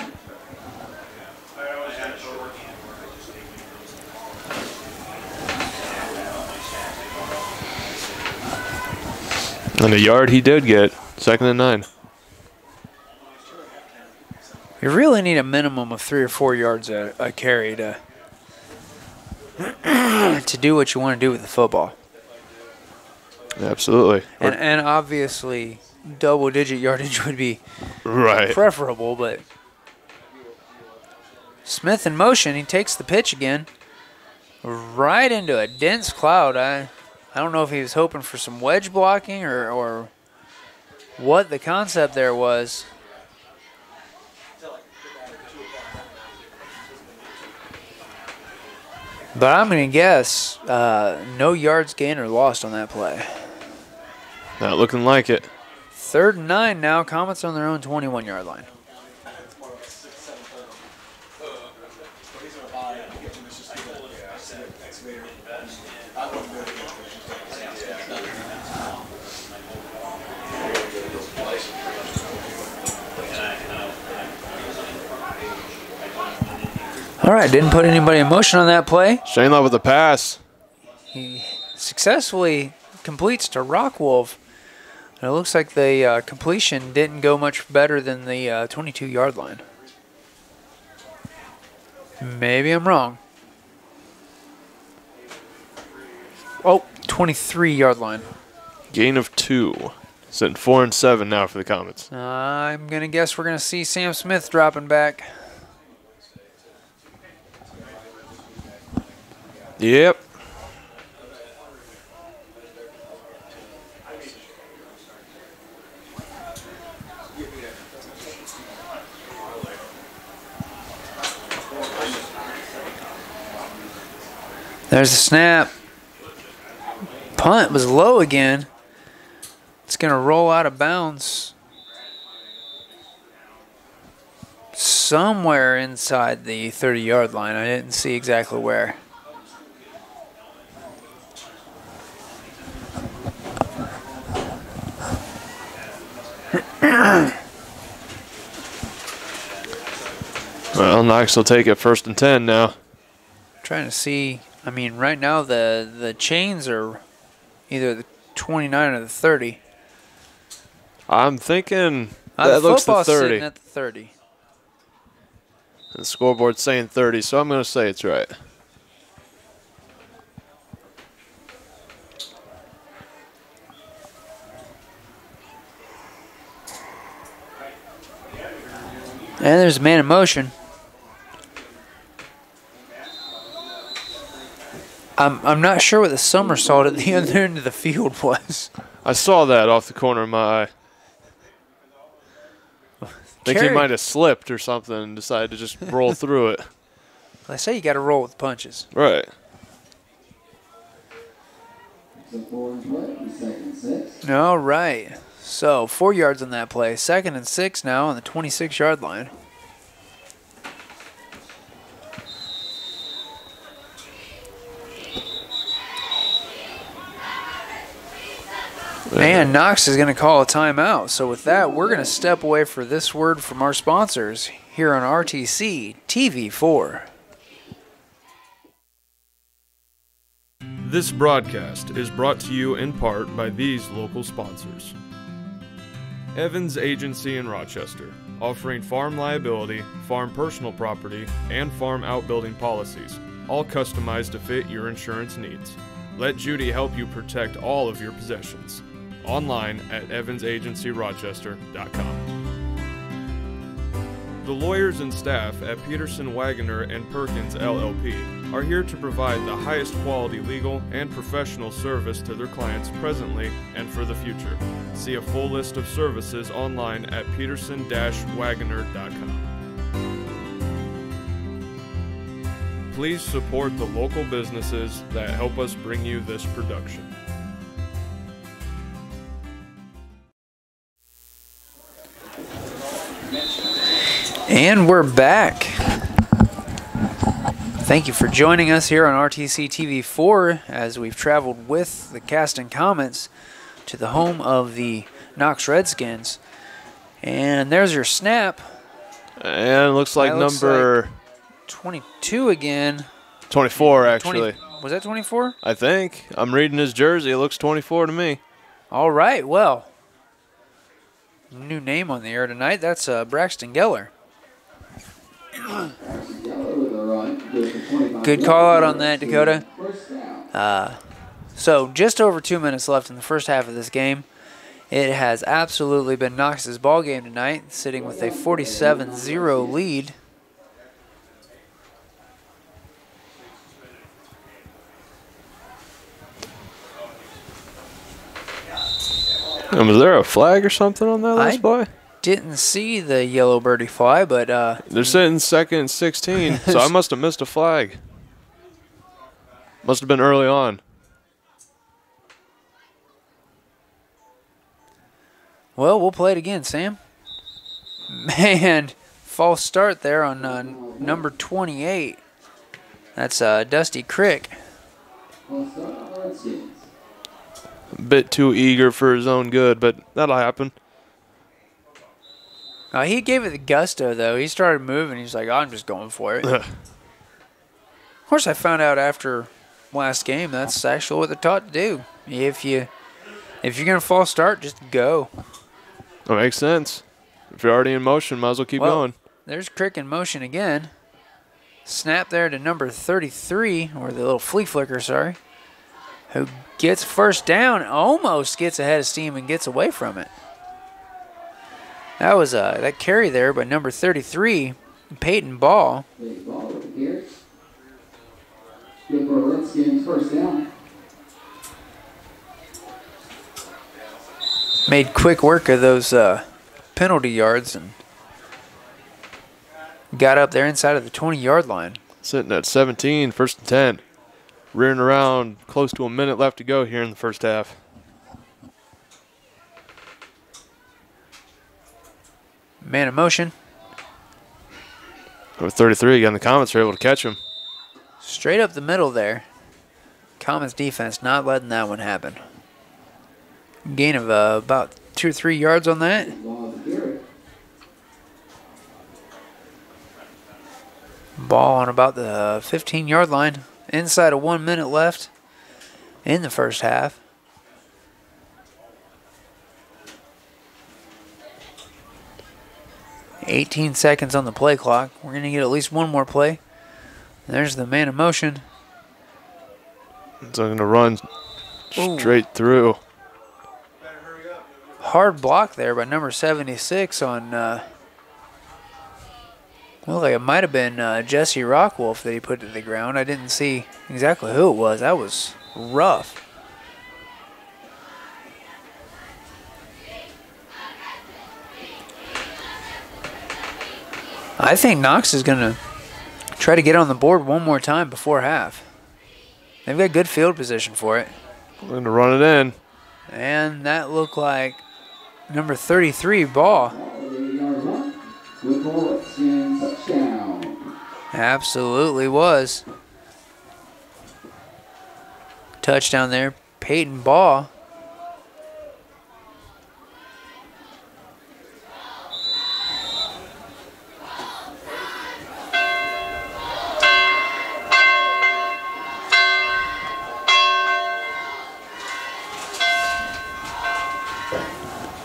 And a yard he did get, 2nd and 9. You really need a minimum of 3 or 4 yards a carry to do what you want to do with the football. Absolutely. And obviously, double-digit yardage would be right preferable, but Smith in motion. He takes the pitch again right into a dense cloud. I don't know if he was hoping for some wedge blocking or what the concept there was. But I'm going to guess no yards gained or lost on that play. Not looking like it. 3rd and 9 now. Comets on their own 21-yard line. All right, didn't put anybody in motion on that play. Shane Love with the pass. He successfully completes to Rockwolf. And it looks like the completion didn't go much better than the 22-yard line. Maybe I'm wrong. Oh, 23-yard line. Gain of 2. Sitting 4 and 7 now for the Comets. I'm going to guess we're going to see Sam Smith dropping back. Yep. There's the snap. Punt was low again. It's going to roll out of bounds. somewhere inside the 30-yard line. I didn't see exactly where. Well, Knox will take it 1st and 10 now. Trying to see. I mean, right now the chains are either the 29 or the 30. I'm thinking The that looks the football's 30. sitting at the 30. The scoreboard's saying 30, so I'm going to say it's right. And there's a man in motion. I'm not sure what the somersault at the other end of the field was. I saw that off the corner of my eye. I think he Carry- might have slipped or something and decided to just roll through it. I say you got to roll with punches. Right. So 4 and 12, 2nd and 6. All right. So 4 yards on that play. 2nd and 6 now on the 26-yard line. And Knox is going to call a timeout. So with that, we're going to step away for this word from our sponsors here on RTC TV4. This broadcast is brought to you in part by these local sponsors. Evans Agency in Rochester, offering farm liability, farm personal property, and farm outbuilding policies, all customized to fit your insurance needs. Let Judy help you protect all of your possessions. Online at evansagencyrochester.com. The lawyers and staff at Peterson, Wagoner & Perkins LLP are here to provide the highest quality legal and professional service to their clients presently and for the future. See a full list of services online at peterson-wagoner.com. Please support the local businesses that help us bring you this production. And we're back. Thank you for joining us here on RTC TV4 as we've traveled with the Caston Comets to the home of the Knox Redskins. And there's your snap. And it looks like That looks number 22 again. 24, actually. 20, was that 24? I think. I'm reading his jersey. It looks 24 to me. All right, well, new name on the air tonight. That's Braxton Geller. Good call out on that, Dakota. So just over 2 minutes left in the first half of this game. It has absolutely been Knox's ball game tonight, sitting with a 47-0 lead. And was there a flag or something on that last play? Didn't see the yellow birdie fly, but They're sitting 2nd and 16, so I must have missed a flag. Must have been early on. well, we'll play it again, Sam. Man, false start there on number 28. That's Dusty Crick. A bit too eager for his own good, but that'll happen. He gave it the gusto, though. He started moving. He's like, I'm just going for it. Of course, I found out after last game that's actually what they're taught to do. If you're going to false start, just go. That makes sense. If you're already in motion, might as well keep going. There's Crick in motion again. Snap there to number 33, or the little flea flicker, sorry, who gets first down, almost gets ahead of steam and gets away from it. That was that carry there by number 33, Peyton Ball. Good for Redskins, first down. Made quick work of those penalty yards and got up there inside of the 20-yard line. Sitting at 17, 1st and 10. Rearing around, close to a minute left to go here in the first half. Man in motion. Number 33 again. The Comets are able to catch him. Straight up the middle there. Comets defense not letting that one happen. Gain of about 2 or 3 yards on that. Ball on about the 15-yard line. Inside of 1 minute left in the first half. $18 seconds on the play clock. We're going to get at least one more play. There's the man in motion. It's going to run straight through. Hard block there by number 76 on, looked like it might have been Jesse Rockwolf that he put to the ground. I didn't see exactly who it was. That was rough. I think Knox is going to try to get on the board one more time before half. They've got good field position for it. We're going to run it in. And that looked like number 33, Ball. Absolutely was. Touchdown there, Peyton Ball.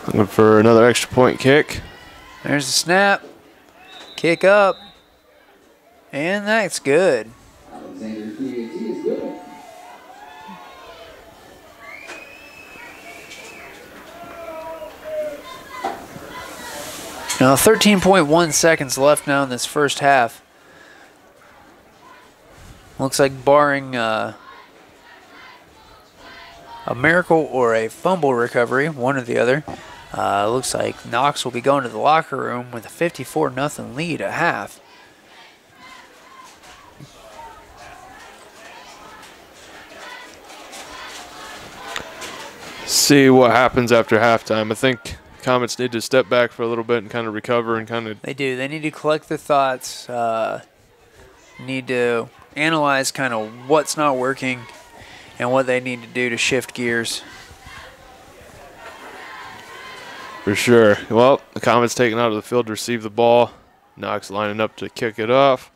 Looking for another extra point kick. There's the snap. Kick up. And that's good. Now 13.1 seconds left now in this first half. Looks like barring a miracle or a fumble recovery, one or the other, looks like Knox will be going to the locker room with a 54-0 lead at half. See what happens after halftime. I think Comets need to step back for a little bit and kind of recover and kind of... They do. They need to collect their thoughts, need to analyze kind of what's not working and what they need to do to shift gears. For sure. Well, the Comets taken out of the field to receive the ball. Knox lining up to kick it off.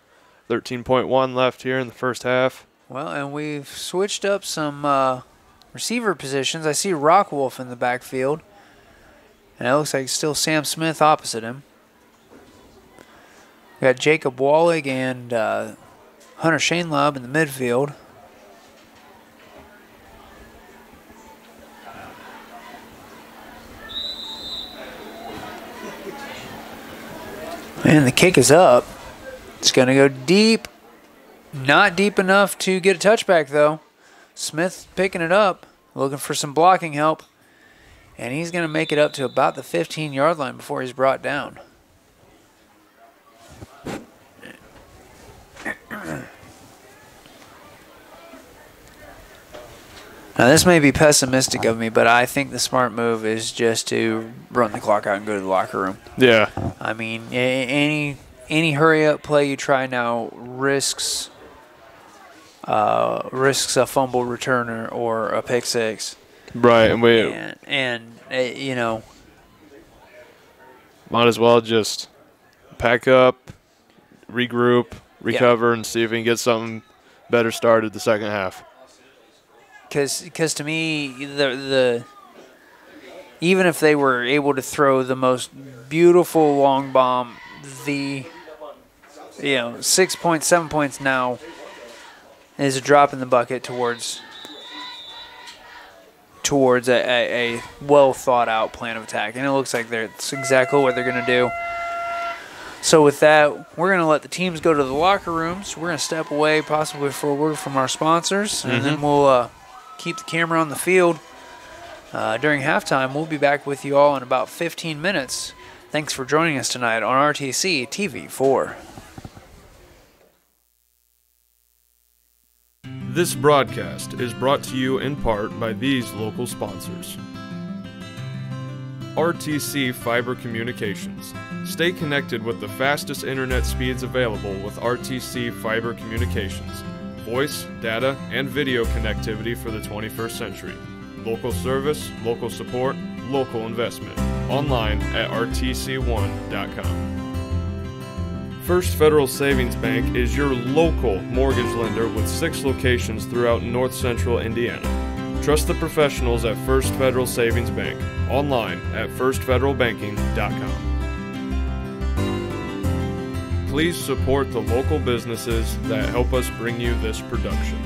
13.1 left here in the first half. Well, and we've switched up some receiver positions. I see Rockwolf in the backfield. And it looks like still Sam Smith opposite him. We got Jacob Wallig and Hunter Shainlaub in the midfield. And the kick is up. It's going to go deep. Not deep enough to get a touchback, though. Smith picking it up, looking for some blocking help. And he's going to make it up to about the 15-yard line before he's brought down. Now, this may be pessimistic of me, but I think the smart move is just to run the clock out and go to the locker room. Yeah. I mean, any hurry-up play you try now risks a fumble return or a pick six. Right, and you know, might as well just pack up, regroup, recover, and see if we can get something better started the second half. Because to me, the even if they were able to throw the most beautiful long bomb, 6 points, 7 points now is a drop in the bucket towards a well thought out plan of attack, and it looks like that's exactly what they're going to do. So with that, we're going to let the teams go to the locker rooms. We're going to step away possibly for a word from our sponsors, and then we'll keep the camera on the field during halftime. We'll be back with you all in about 15 minutes. Thanks for joining us tonight on RTC TV4. This broadcast is brought to you in part by these local sponsors. RTC Fiber Communications, Stay connected with the fastest internet speeds available with RTC Fiber Communications. Voice, data, and video connectivity for the 21st century. Local service, local support, local investment. Online at rtc1.com. First Federal Savings Bank is your local mortgage lender with 6 locations throughout North Central Indiana. Trust the professionals at First Federal Savings Bank. Online at firstfederalbanking.com. Please support the local businesses that help us bring you this production.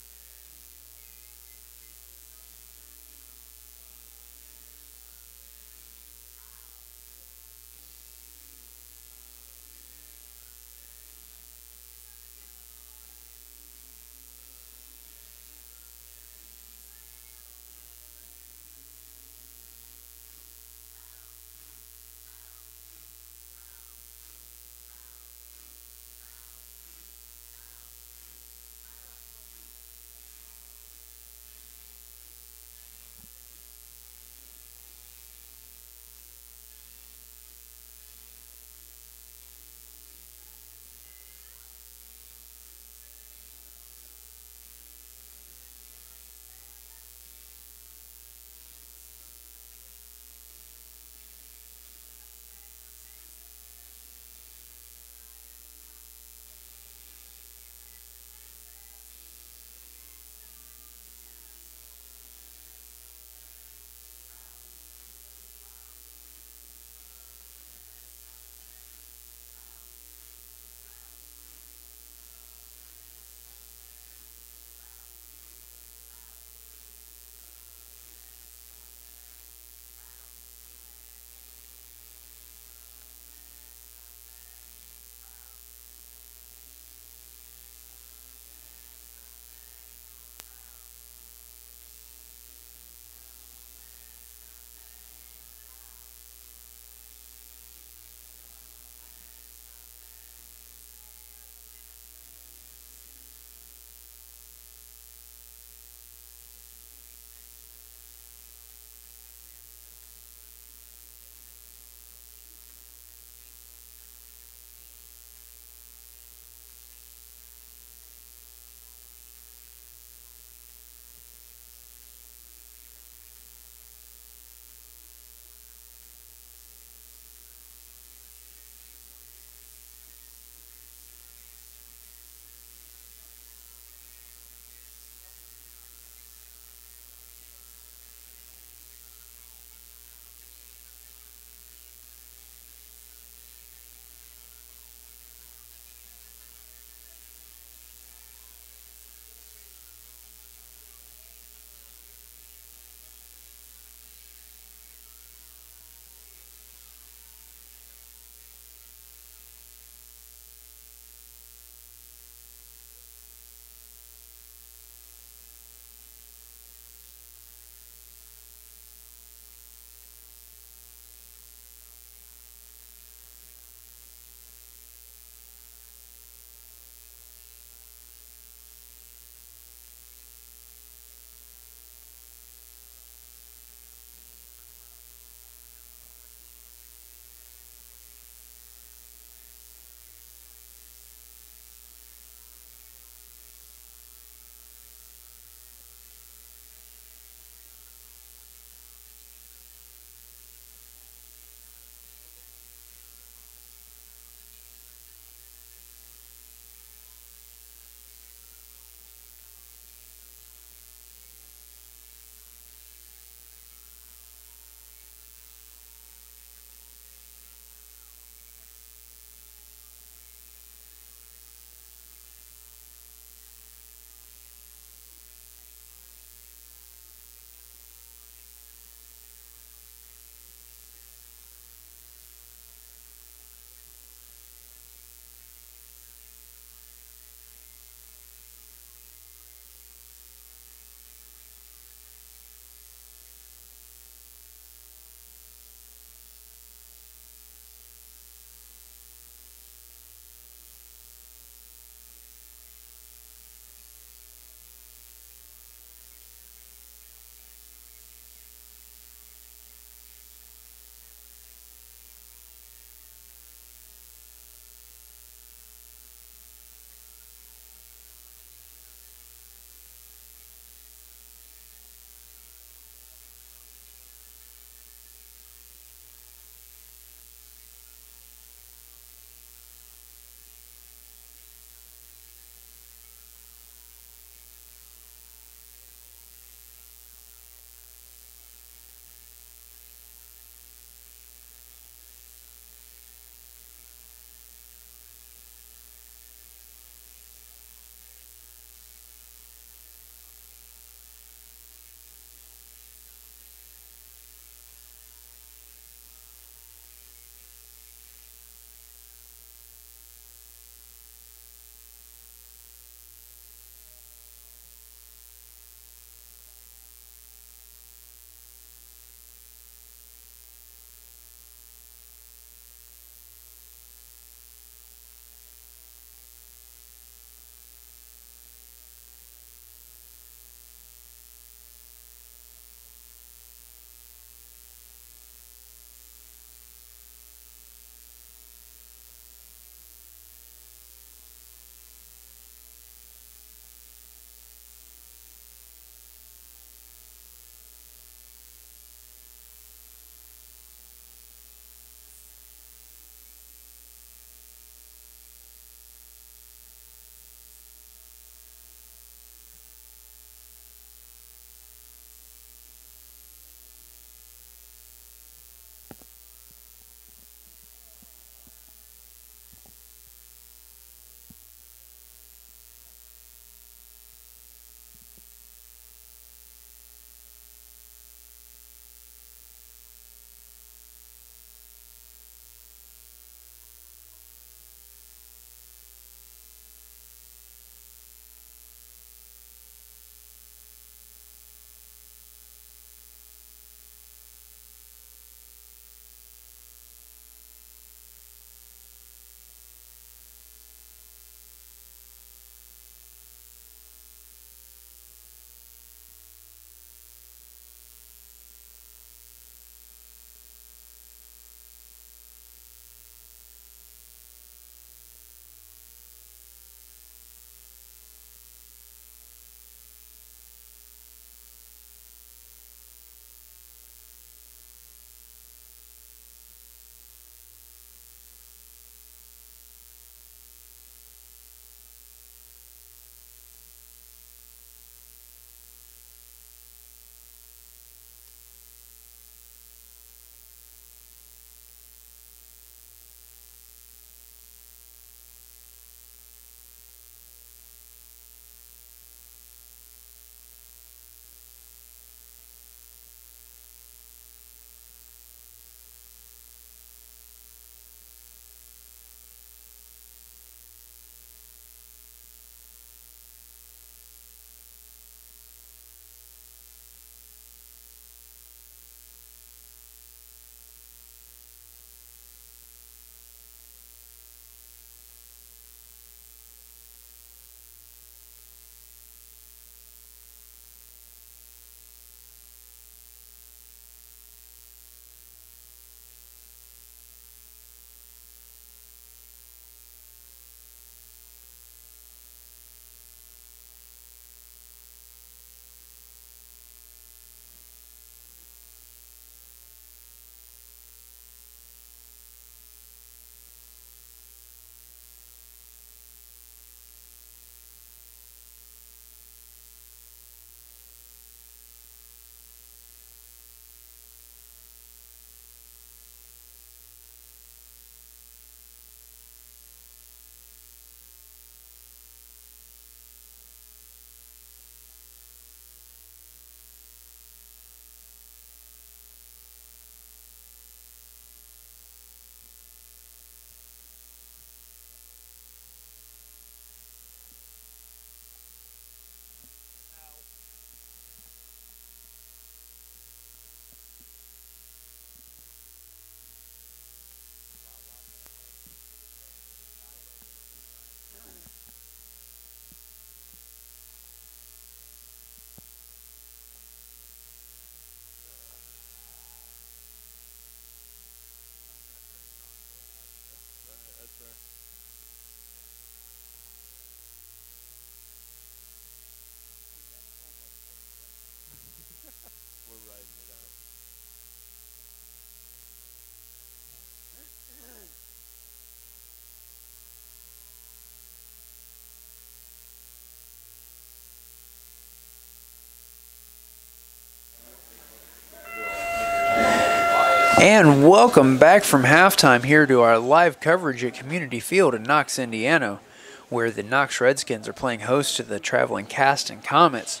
And welcome back from halftime here to our live coverage at Community Field in Knox, Indiana, where the Knox Redskins are playing host to the traveling Caston Comets.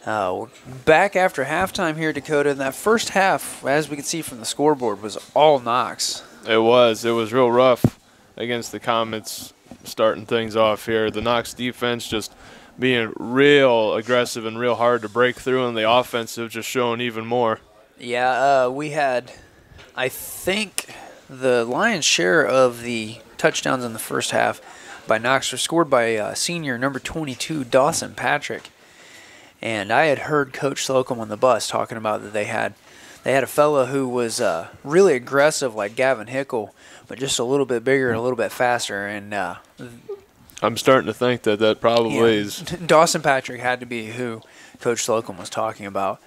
We're back after halftime here, Dakota, and that first half, as we can see from the scoreboard, was all Knox. It was real rough against the Comets starting things off here. The Knox defense just being real aggressive and real hard to break through, and the offensive just showing even more. Yeah, we had, I think, the lion's share of the touchdowns in the first half by Knox were scored by senior number 22, Dawson Patrick. And I had heard Coach Slocum on the bus talking about that they had a fellow who was really aggressive like Gavin Hickle, but just a little bit bigger and a little bit faster. And I'm starting to think that probably is. Dawson Patrick had to be who Coach Slocum was talking about.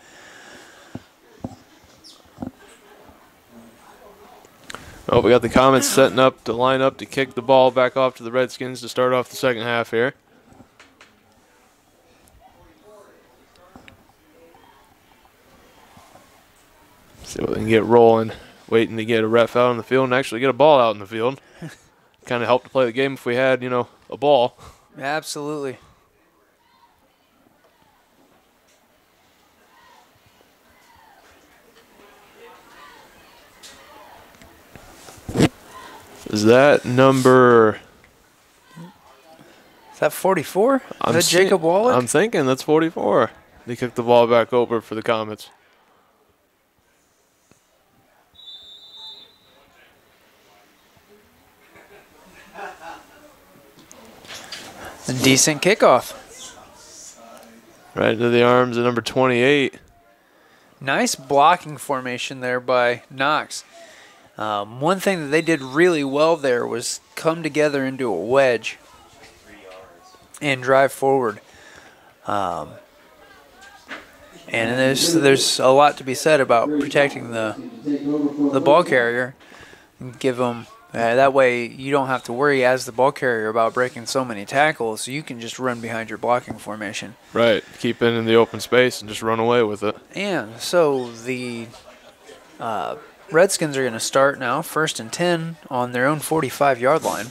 Oh, we got the Comets setting up to line up to kick the ball back off to the Redskins to start off the second half here. See what they can get rolling. Waiting to get a ref out on the field and actually get a ball out in the field. Kind of helped to play the game if we had, a ball. Absolutely. Is that number? Is that 44? Is that Jacob Wallach? I'm thinking that's 44. They kicked the ball back over for the Comets. A decent kickoff. Right into the arms of number 28. Nice blocking formation there by Knox. One thing that they did really well there was come together into a wedge and drive forward. And there's a lot to be said about protecting the ball carrier. Give them that way you don't have to worry as the ball carrier about breaking so many tackles. So you can just run behind your blocking formation. Right, keep it in the open space and just run away with it. And so the Redskins are going to start now, 1st and 10 on their own 45-yard line.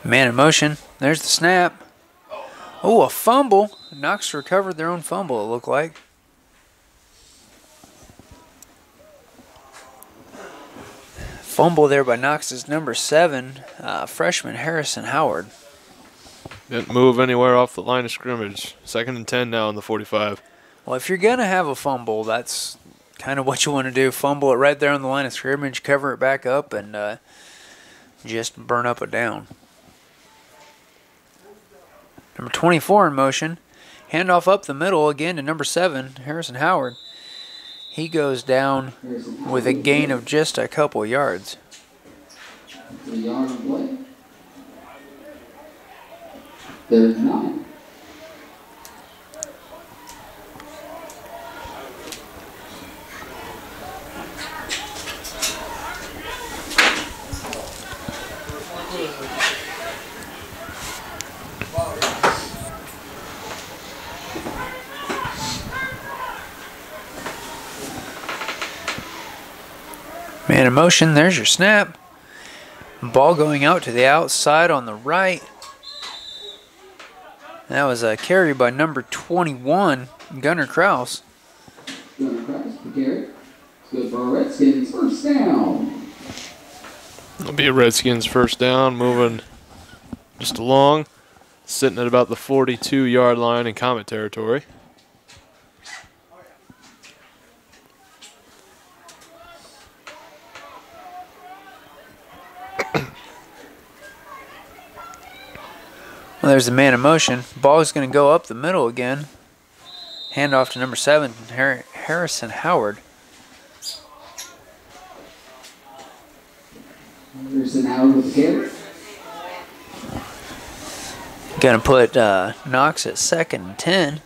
Man in motion. There's the snap. Oh, a fumble. Knox recovered their own fumble, it looked like. Fumble there by Knox's number 7, freshman Harrison Howard. Didn't move anywhere off the line of scrimmage. 2nd and 10 now on the 45. Well, if you're going to have a fumble, that's kind of what you want to do. Fumble it right there on the line of scrimmage, cover it back up, and just burn up a down. Number 24 in motion. Handoff up the middle again to number 7, Harrison Howard. He goes down with a gain of just a couple yards. 3 yard on play. 3rd and 9. Man in motion, there's your snap. Ball going out to the outside on the right. That was a carry by number 21, Gunnar Kraus. Gunnar Kraus, the carry. It's good for a Redskins, 1st down. It'll be a Redskins 1st down, moving just along, sitting at about the 42-yard line in Comet territory. Well, there's the man in motion. Ball is going to go up the middle again. Handoff to number 7, Harrison Howard. Harrison Howard with the carry. Going to put Knox at 2nd and 10.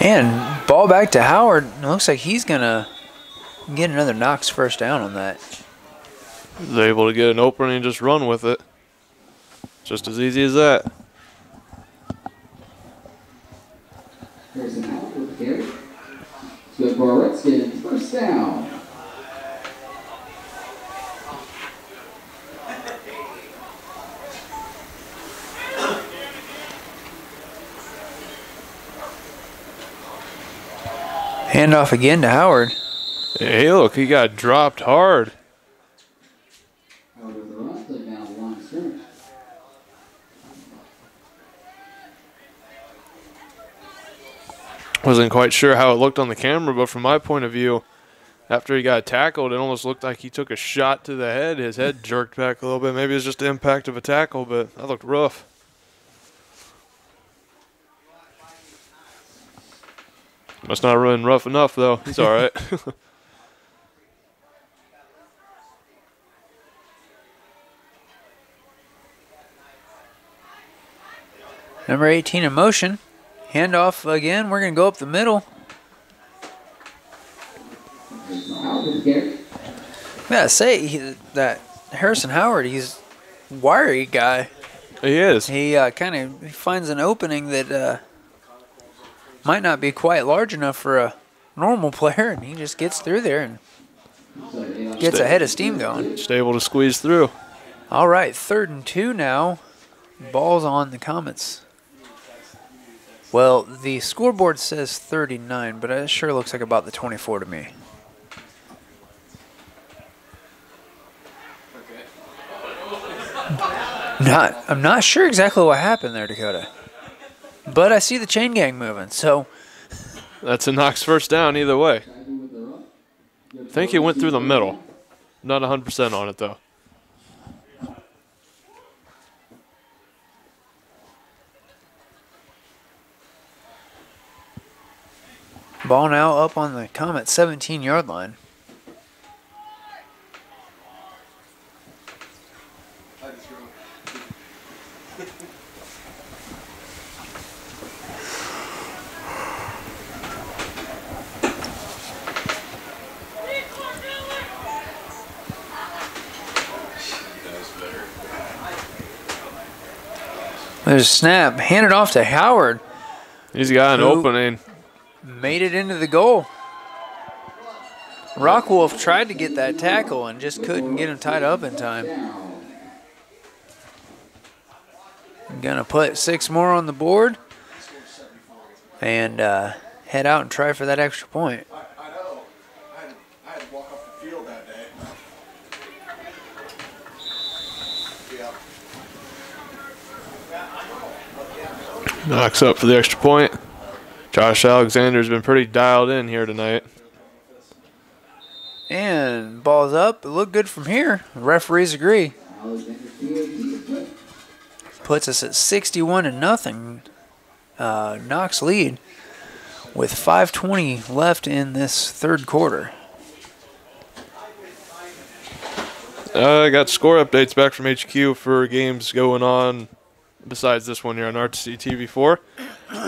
And ball back to Howard. It looks like he's going to get another Knox first down on that. He's able to get an opening and just run with it. Just as easy as that. Here's an out with the carry. It's good for our Redskins. First down. Handoff again to Howard. Hey, look, he got dropped hard. Howard with the run. Take down the line of scrimmage. Wasn't quite sure how it looked on the camera, but from my point of view, after he got tackled, it almost looked like he took a shot to the head. His head jerked back a little bit. Maybe it was just the impact of a tackle, but that looked rough. Must not run rough enough, though. He's all right. Number 18 in motion. Handoff again. We're going to go up the middle. Howard with the carry. I gotta say, that Harrison Howard, he's a wiry guy. He is. He kind of finds an opening that might not be quite large enough for a normal player, and he just gets through there and gets a head of steam going. Just able to squeeze through. All right, 3rd and 2 now. Ball's on the Comets. Well, the scoreboard says 39, but it sure looks like about the 24 to me. I'm not sure exactly what happened there, Dakota. But I see the chain gang moving, so. That's a Knox first down either way. I think he went through the middle. Not 100% on it, though. Ball now up on the Comet 17-yard line. There's a snap. Handed off to Howard. He's got an opening. Made it into the goal. Rockwolf tried to get that tackle and just couldn't get him tied up in time. Gonna put 6 more on the board and head out and try for that extra point. I know. I had to walk off the field that day. Yeah. Knocks up for the extra point. Josh Alexander's been pretty dialed in here tonight. And ball's up. It looked good from here. The referees agree. Puts us at 61-0. Knox lead with 5:20 left in this 3rd quarter. I got score updates back from HQ for games going on besides this one here on RTC TV4.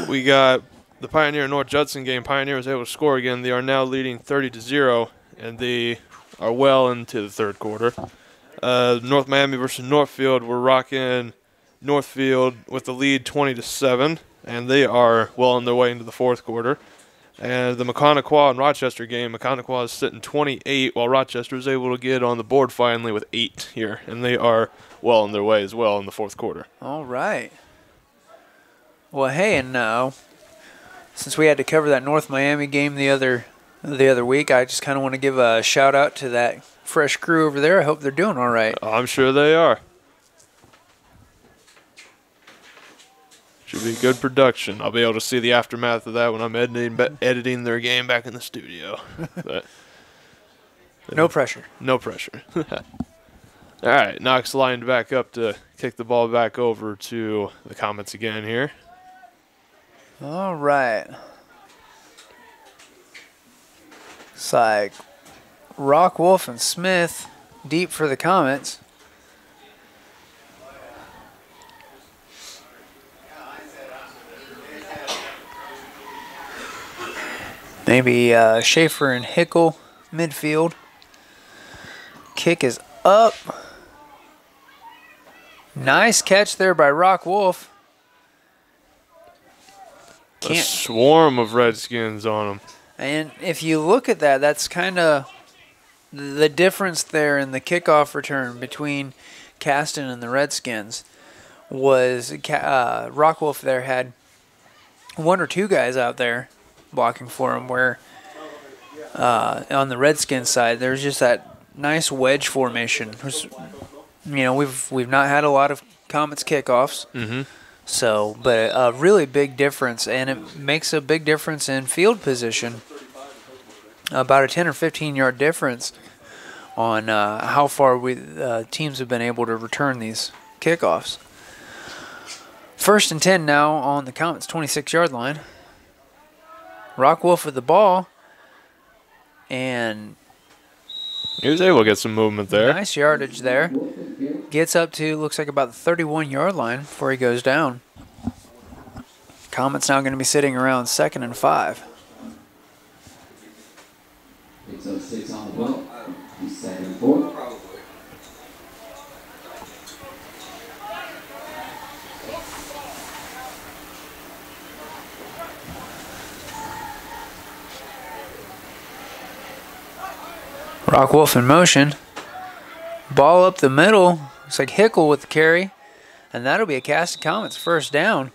We got the Pioneer North Judson game. Pioneer was able to score again. They are now leading 30-0, and they are well into the 3rd quarter. North Miami versus Northfield. We're rocking Northfield with the lead 20-7, and they are well on their way into the 4th quarter. And the Maconaquah and Rochester game, Maconaquah is sitting 28, while Rochester is able to get on the board finally with 8 here, and they are well on their way as well in the 4th quarter. All right. Well, hey, and now, since we had to cover that North Miami game the other week, I just kind of want to give a shout out to that fresh crew over there. I hope they're doing all right. I'm sure they are. Should be good production. I'll be able to see the aftermath of that when I'm editing their game back in the studio. But, no pressure. No pressure. All right, Knox lined back up to kick the ball back over to the Comets again here. All right. It's like Rockwolf and Smith deep for the Comets. Maybe Schaefer and Hickle midfield. Kick is up. Nice catch there by Rock Wolf. A swarm of Redskins on him. And if you look at that, that's kind of the difference there in the kickoff return between Caston and the Redskins was Rock Wolf there had one or two guys out there blocking for him, where on the Redskins side there's just that nice wedge formation. We've not had a lot of Comets kickoffs, so but a really big difference, and it makes a big difference in field position. About a 10 or 15 yard difference on how far teams have been able to return these kickoffs. 1st and 10 now on the Comets' 26-yard line. Rock Wolf with the ball, and he was able to get some movement there. Nice yardage there. Gets up to, looks like about the 31-yard line before he goes down. Comets now going to be sitting around 2nd and 5. Picks up 6 on the ball. He's 2nd and 4. Rock Wolf in motion. Ball up the middle. Looks like Hickle with the carry. And that'll be a Caston Comets first down.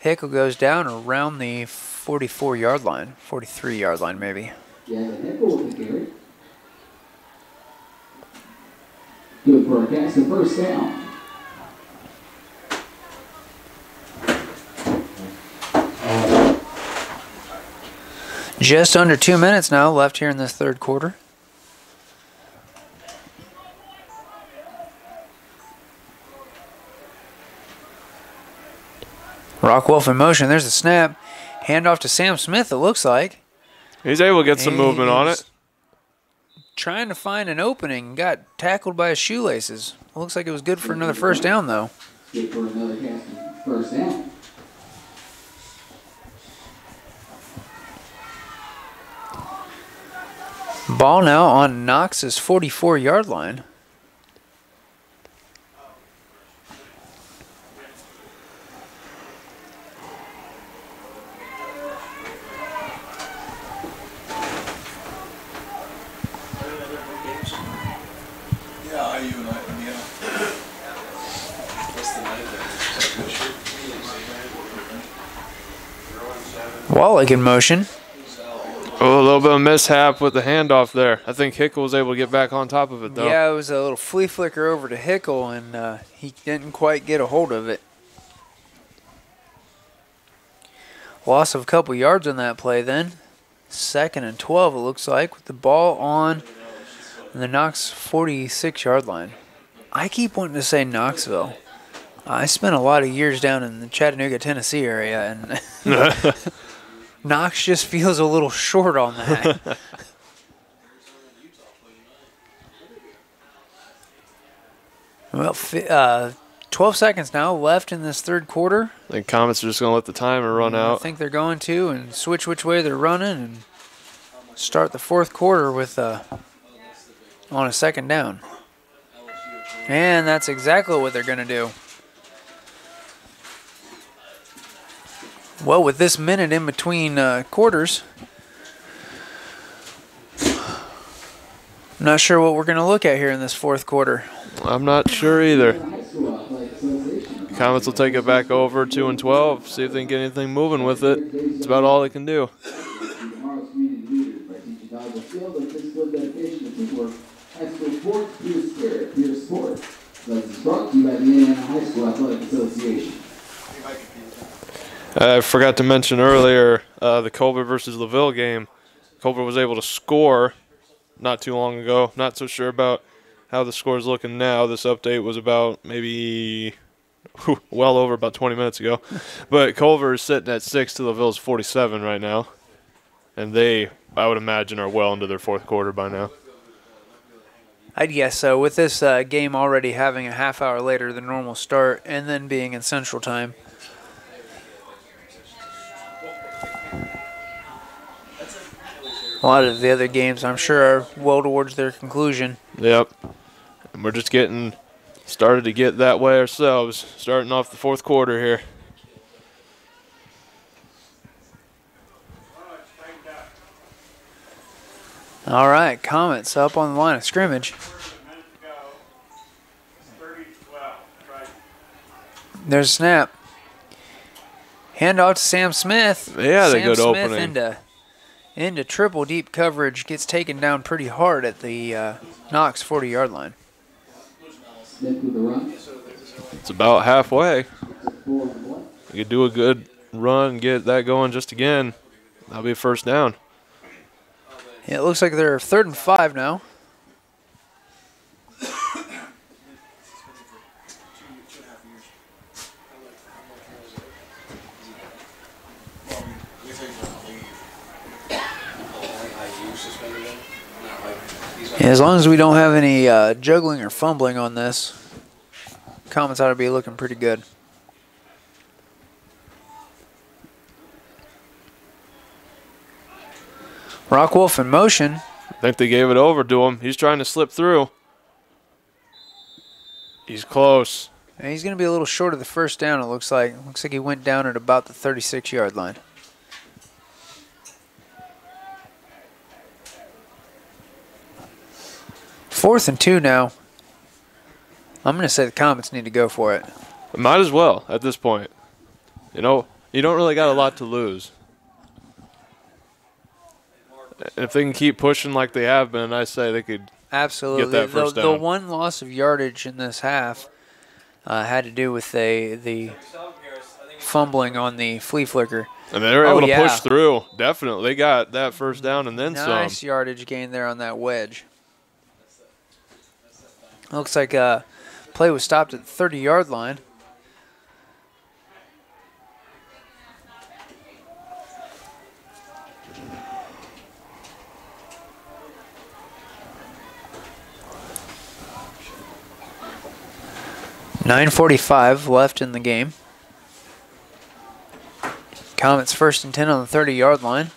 Hickle goes down around the 44-yard line. 43-yard line maybe. Yeah, Hickle with the carry. Good for a Caston first down. Just under 2 minutes now left here in this third quarter. Rock Wolf in motion. There's a snap. Handoff to Sam Smith, it looks like. He's able to get some movement on it. Trying to find an opening. Got tackled by his shoelaces. It looks like it was good for another first down, though. Good for another Caston first down. Ball now on Knox's 44-yard line. Wallach in motion. Oh, a little bit of mishap with the handoff there. I think Hickle was able to get back on top of it, though. Yeah, it was a little flea flicker over to Hickle, and he didn't quite get a hold of it. Loss of a couple yards on that play then. 2nd and 12, it looks like, with the ball on the Knox 46-yard line. I keep wanting to say Knoxville. I spent a lot of years down in the Chattanooga, Tennessee area, and Knox just feels a little short on that. Well, 12 seconds now left in this third quarter. I think Comets are just going to let the timer run out. I think they're going to, and switch which way they're running and start the fourth quarter with on a 2nd down. And that's exactly what they're going to do. Well, with this minute in between quarters, I'm not sure what we're going to look at here in this fourth quarter. I'm not sure either. Comets will take it back over 2 and 12, see if they can get anything moving with it. It's about all they can do. I forgot to mention earlier the Culver versus LaVille game. Culver was able to score not too long ago. Not so sure about how the score is looking now. This update was about maybe well over about 20 minutes ago. But Culver is sitting at 6 to LaVille's 47 right now. And they, I would imagine, are well into their fourth quarter by now. I'd guess so. With this game already having a half hour later than normal start and then being in Central Time. A lot of the other games, I'm sure, are well towards their conclusion. Yep. And we're just getting started to get that way ourselves, starting off the fourth quarter here. All right, Comets up on the line of scrimmage. There's a snap. Handoff to Sam Smith. Yeah, they good Sam Smith opening. into triple deep coverage. Gets taken down pretty hard at the Knox 40-yard line. Smith with the run. It's about halfway. You could do a good run, get that going just again. That'll be a first down. Yeah, it looks like they're 3rd and 5 now. Yeah, as long as we don't have any juggling or fumbling on this, Comets ought to be looking pretty good. Rockwolf in motion. I think they gave it over to him. He's trying to slip through. He's close. And he's going to be a little short of the first down, it looks like. Looks like he went down at about the 36-yard line. Fourth and 2 now. I'm going to say the Comets need to go for it. Might as well at this point. You know, you don't really got a lot to lose. And if they can keep pushing like they have been, I say they could absolutely get that first the down. one loss of yardage in this half had to do with the fumbling on the flea flicker. And they were able to push through. Definitely. They got that first down and then nice some. Yardage gain there on that wedge. Looks like play was stopped at the 30-yard line. .9:45 left in the game. Comets 1st and 10 on the 30-yard line.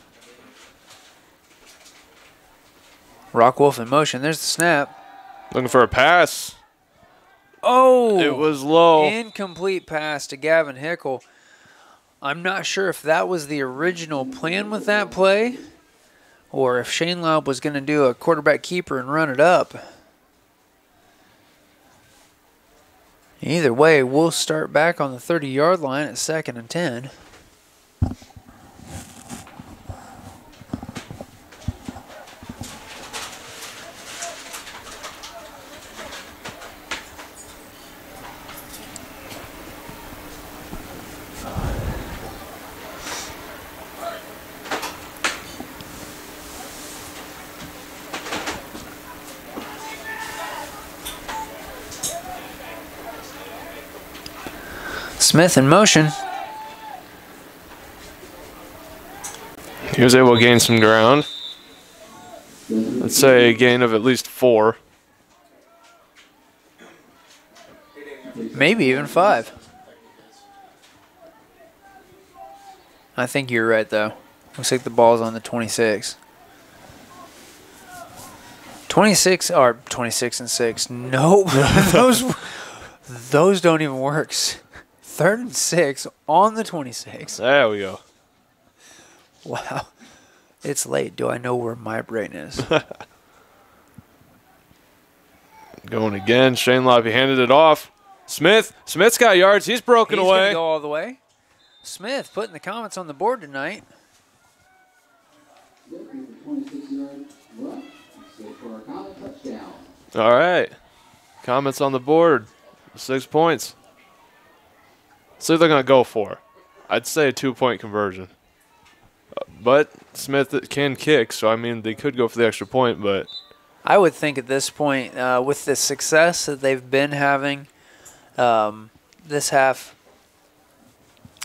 Rockwolf in motion. There's the snap. Looking for a pass. Oh! It was low. Incomplete pass to Gavin Hickle. I'm not sure if that was the original plan with that play or if Shane Laub was going to do a quarterback keeper and run it up. Either way, we'll start back on the 30-yard line at 2nd and 10. Smith in motion. He was able to gain some ground. Let's say a gain of at least 4. Maybe even 5. I think you're right, though. Looks like the ball's on the 26. 26 or 26 and 6. No, those don't even work. 3rd and 6 on the 26. There we go. Wow. It's late. Do I know where my brain is? Going again. Shane Laub, he handed it off. Smith's got yards. He's broken He's away. He's going to go all the way. Smith putting the Comets on the board tonight. All right. Comets on the board. 6 points. So they're going to go for. I'd say a 2-point conversion. But Smith can kick, so, I mean, they could go for the extra point, but. I would think at this point, with the success that they've been having this half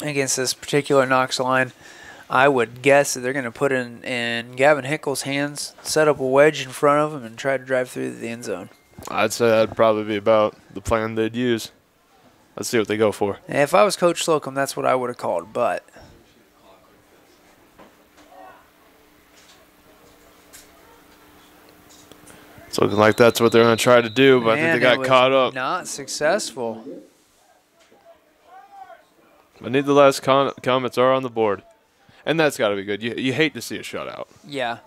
against this particular Knox line, I would guess that they're going to put in Gavin Hickle's hands, set up a wedge in front of him, and try to drive through the end zone. I'd say that'd probably be about the plan they'd use. Let's see what they go for. If I was Coach Slocum, that's what I would have called, but Looking like that's what they're going to try to do, but I think they got caught up. Not successful. I need the last comments are on the board. And that's got to be good. You hate to see a shutout. Yeah.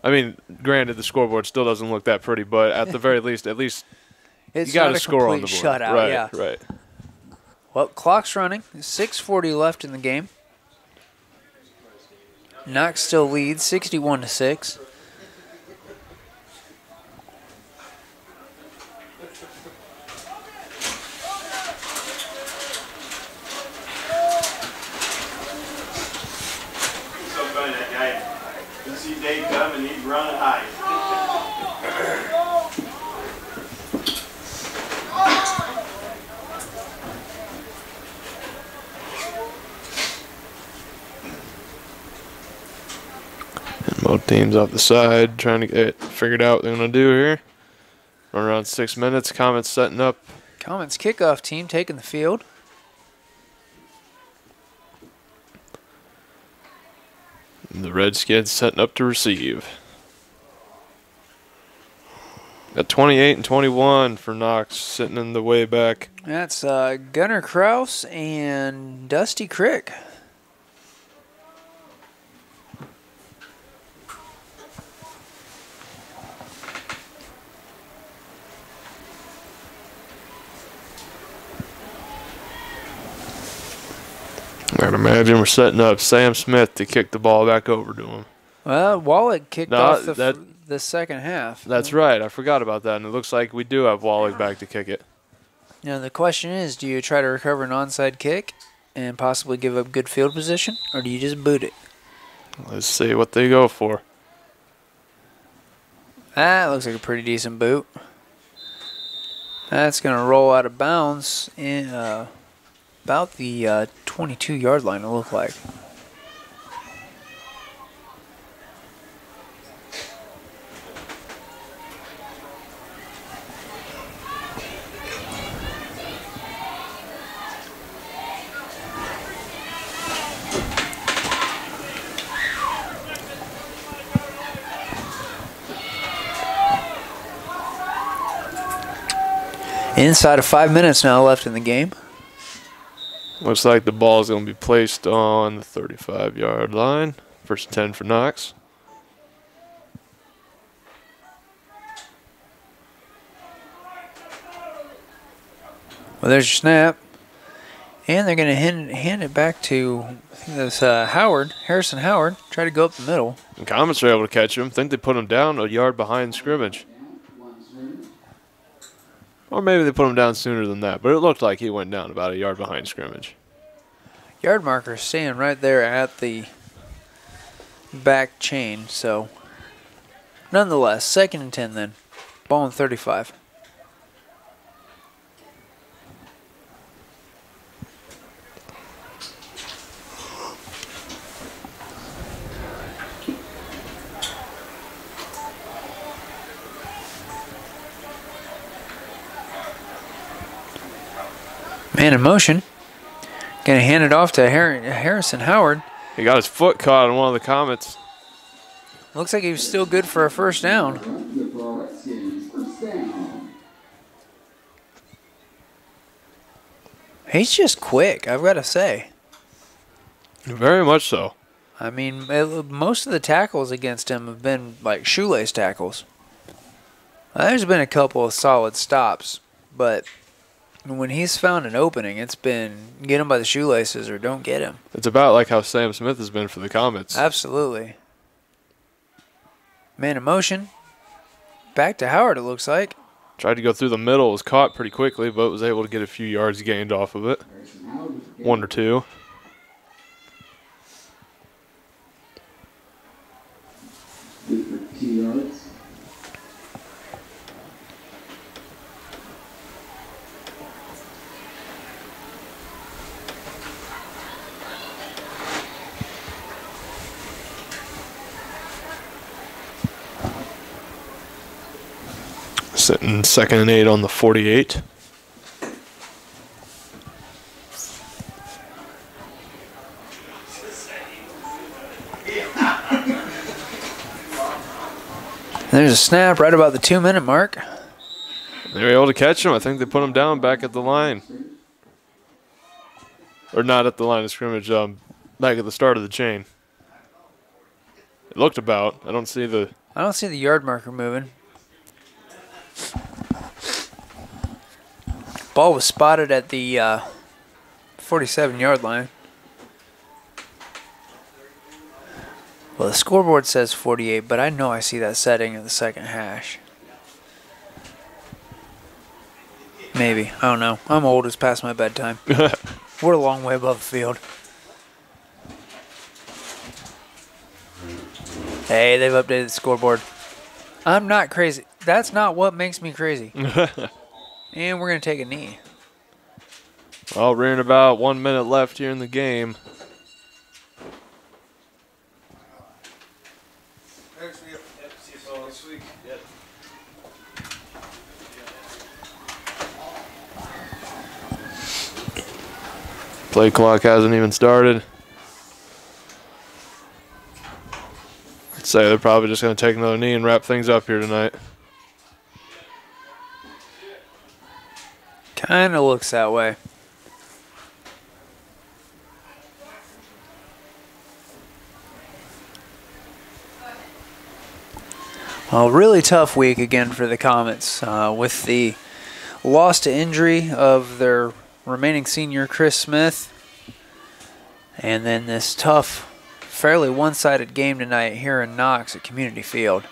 I mean, granted, the scoreboard still doesn't look that pretty, but at the very least, you It's got not to a score on complete the board. shutout, Right, yeah. right. Well, clock's running. 6:40 left in the game. Knox still leads 61-6. So funny, that guy. You see Dave coming, he's running high. And both teams off the side trying to get figured out what they're going to do here. Run around 6 minutes. Comets setting up. Comets kickoff team taking the field. And the Redskins setting up to receive. Got 28 and 21 for Knox sitting in the way back. That's Gunnar Kraus and Dusty Crick. I'd imagine we're setting up Sam Smith to kick the ball back over to him. Well, Wallach kicked No, off that- the second half. That's right. I forgot about that, and it looks like we do have Wallach back to kick it. Now the question is, do you try to recover an onside kick and possibly give up good field position, or do you just boot it? Let's see what they go for. That looks like a pretty decent boot. That's going to roll out of bounds in about the 22-yard line, it looked like. Inside of 5 minutes now left in the game. Looks like the ball is going to be placed on the 35-yard line. First and 10 for Knox. Well, there's your snap. And they're going to hand it back to, I think that's Harrison Howard. Try to go up the middle. And Comets are able to catch him. I think they put him down a yard behind scrimmage. Or maybe they put him down sooner than that. But it looked like he went down about a yard behind scrimmage. Yard marker staying right there at the back chain. So, nonetheless, 2nd and 10 then. Ball on 35. Man in motion. Going to hand it off to Harrison Howard. He got his foot caught on one of the Comets. Looks like he was still good for a first down. He's just quick, I've got to say. Very much so. I mean, most of the tackles against him have been like shoelace tackles. There's been a couple of solid stops, but when he's found an opening, it's been get him by the shoelaces or don't get him. It's about like how Sam Smith has been for the Comets. Absolutely. Man in motion. Back to Howard, it looks like. Tried to go through the middle, was caught pretty quickly, but was able to get a few yards gained off of it. 1 or 2. Good for 2 yards. Sitting 2nd and 8 on the 48. There's a snap right about the 2-minute mark. They were able to catch him. I think they put him down back at the line. Or not at the line of scrimmage, back at the start of the chain. It looked about. I don't see the yard marker moving. Ball was spotted at the 47-yard line. Well, the scoreboard says 48, but I know I see that setting in the second hash. Maybe. I don't know. I'm old. It's past my bedtime. We're a long way above the field. Hey, they've updated the scoreboard. I'm not crazy. That's not what makes me crazy. And we're going to take a knee. Well, we're in about 1 minute left here in the game. Play clock hasn't even started. I'd say they're probably just going to take another knee and wrap things up here tonight. Kind of looks that way. Well, really tough week again for the Comets with the loss to injury of their remaining senior, Chris Smith, and then this tough, fairly one-sided game tonight here in Knox at Community Field.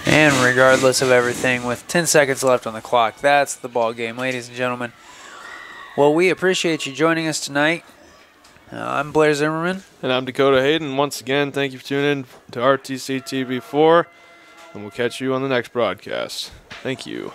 And regardless of everything, with 10 seconds left on the clock, that's the ball game, ladies and gentlemen. Well, we appreciate you joining us tonight. I'm Blair Zimmerman. And I'm Dakota Hayden. Once again, thank you for tuning in to RTC TV4, and we'll catch you on the next broadcast. Thank you.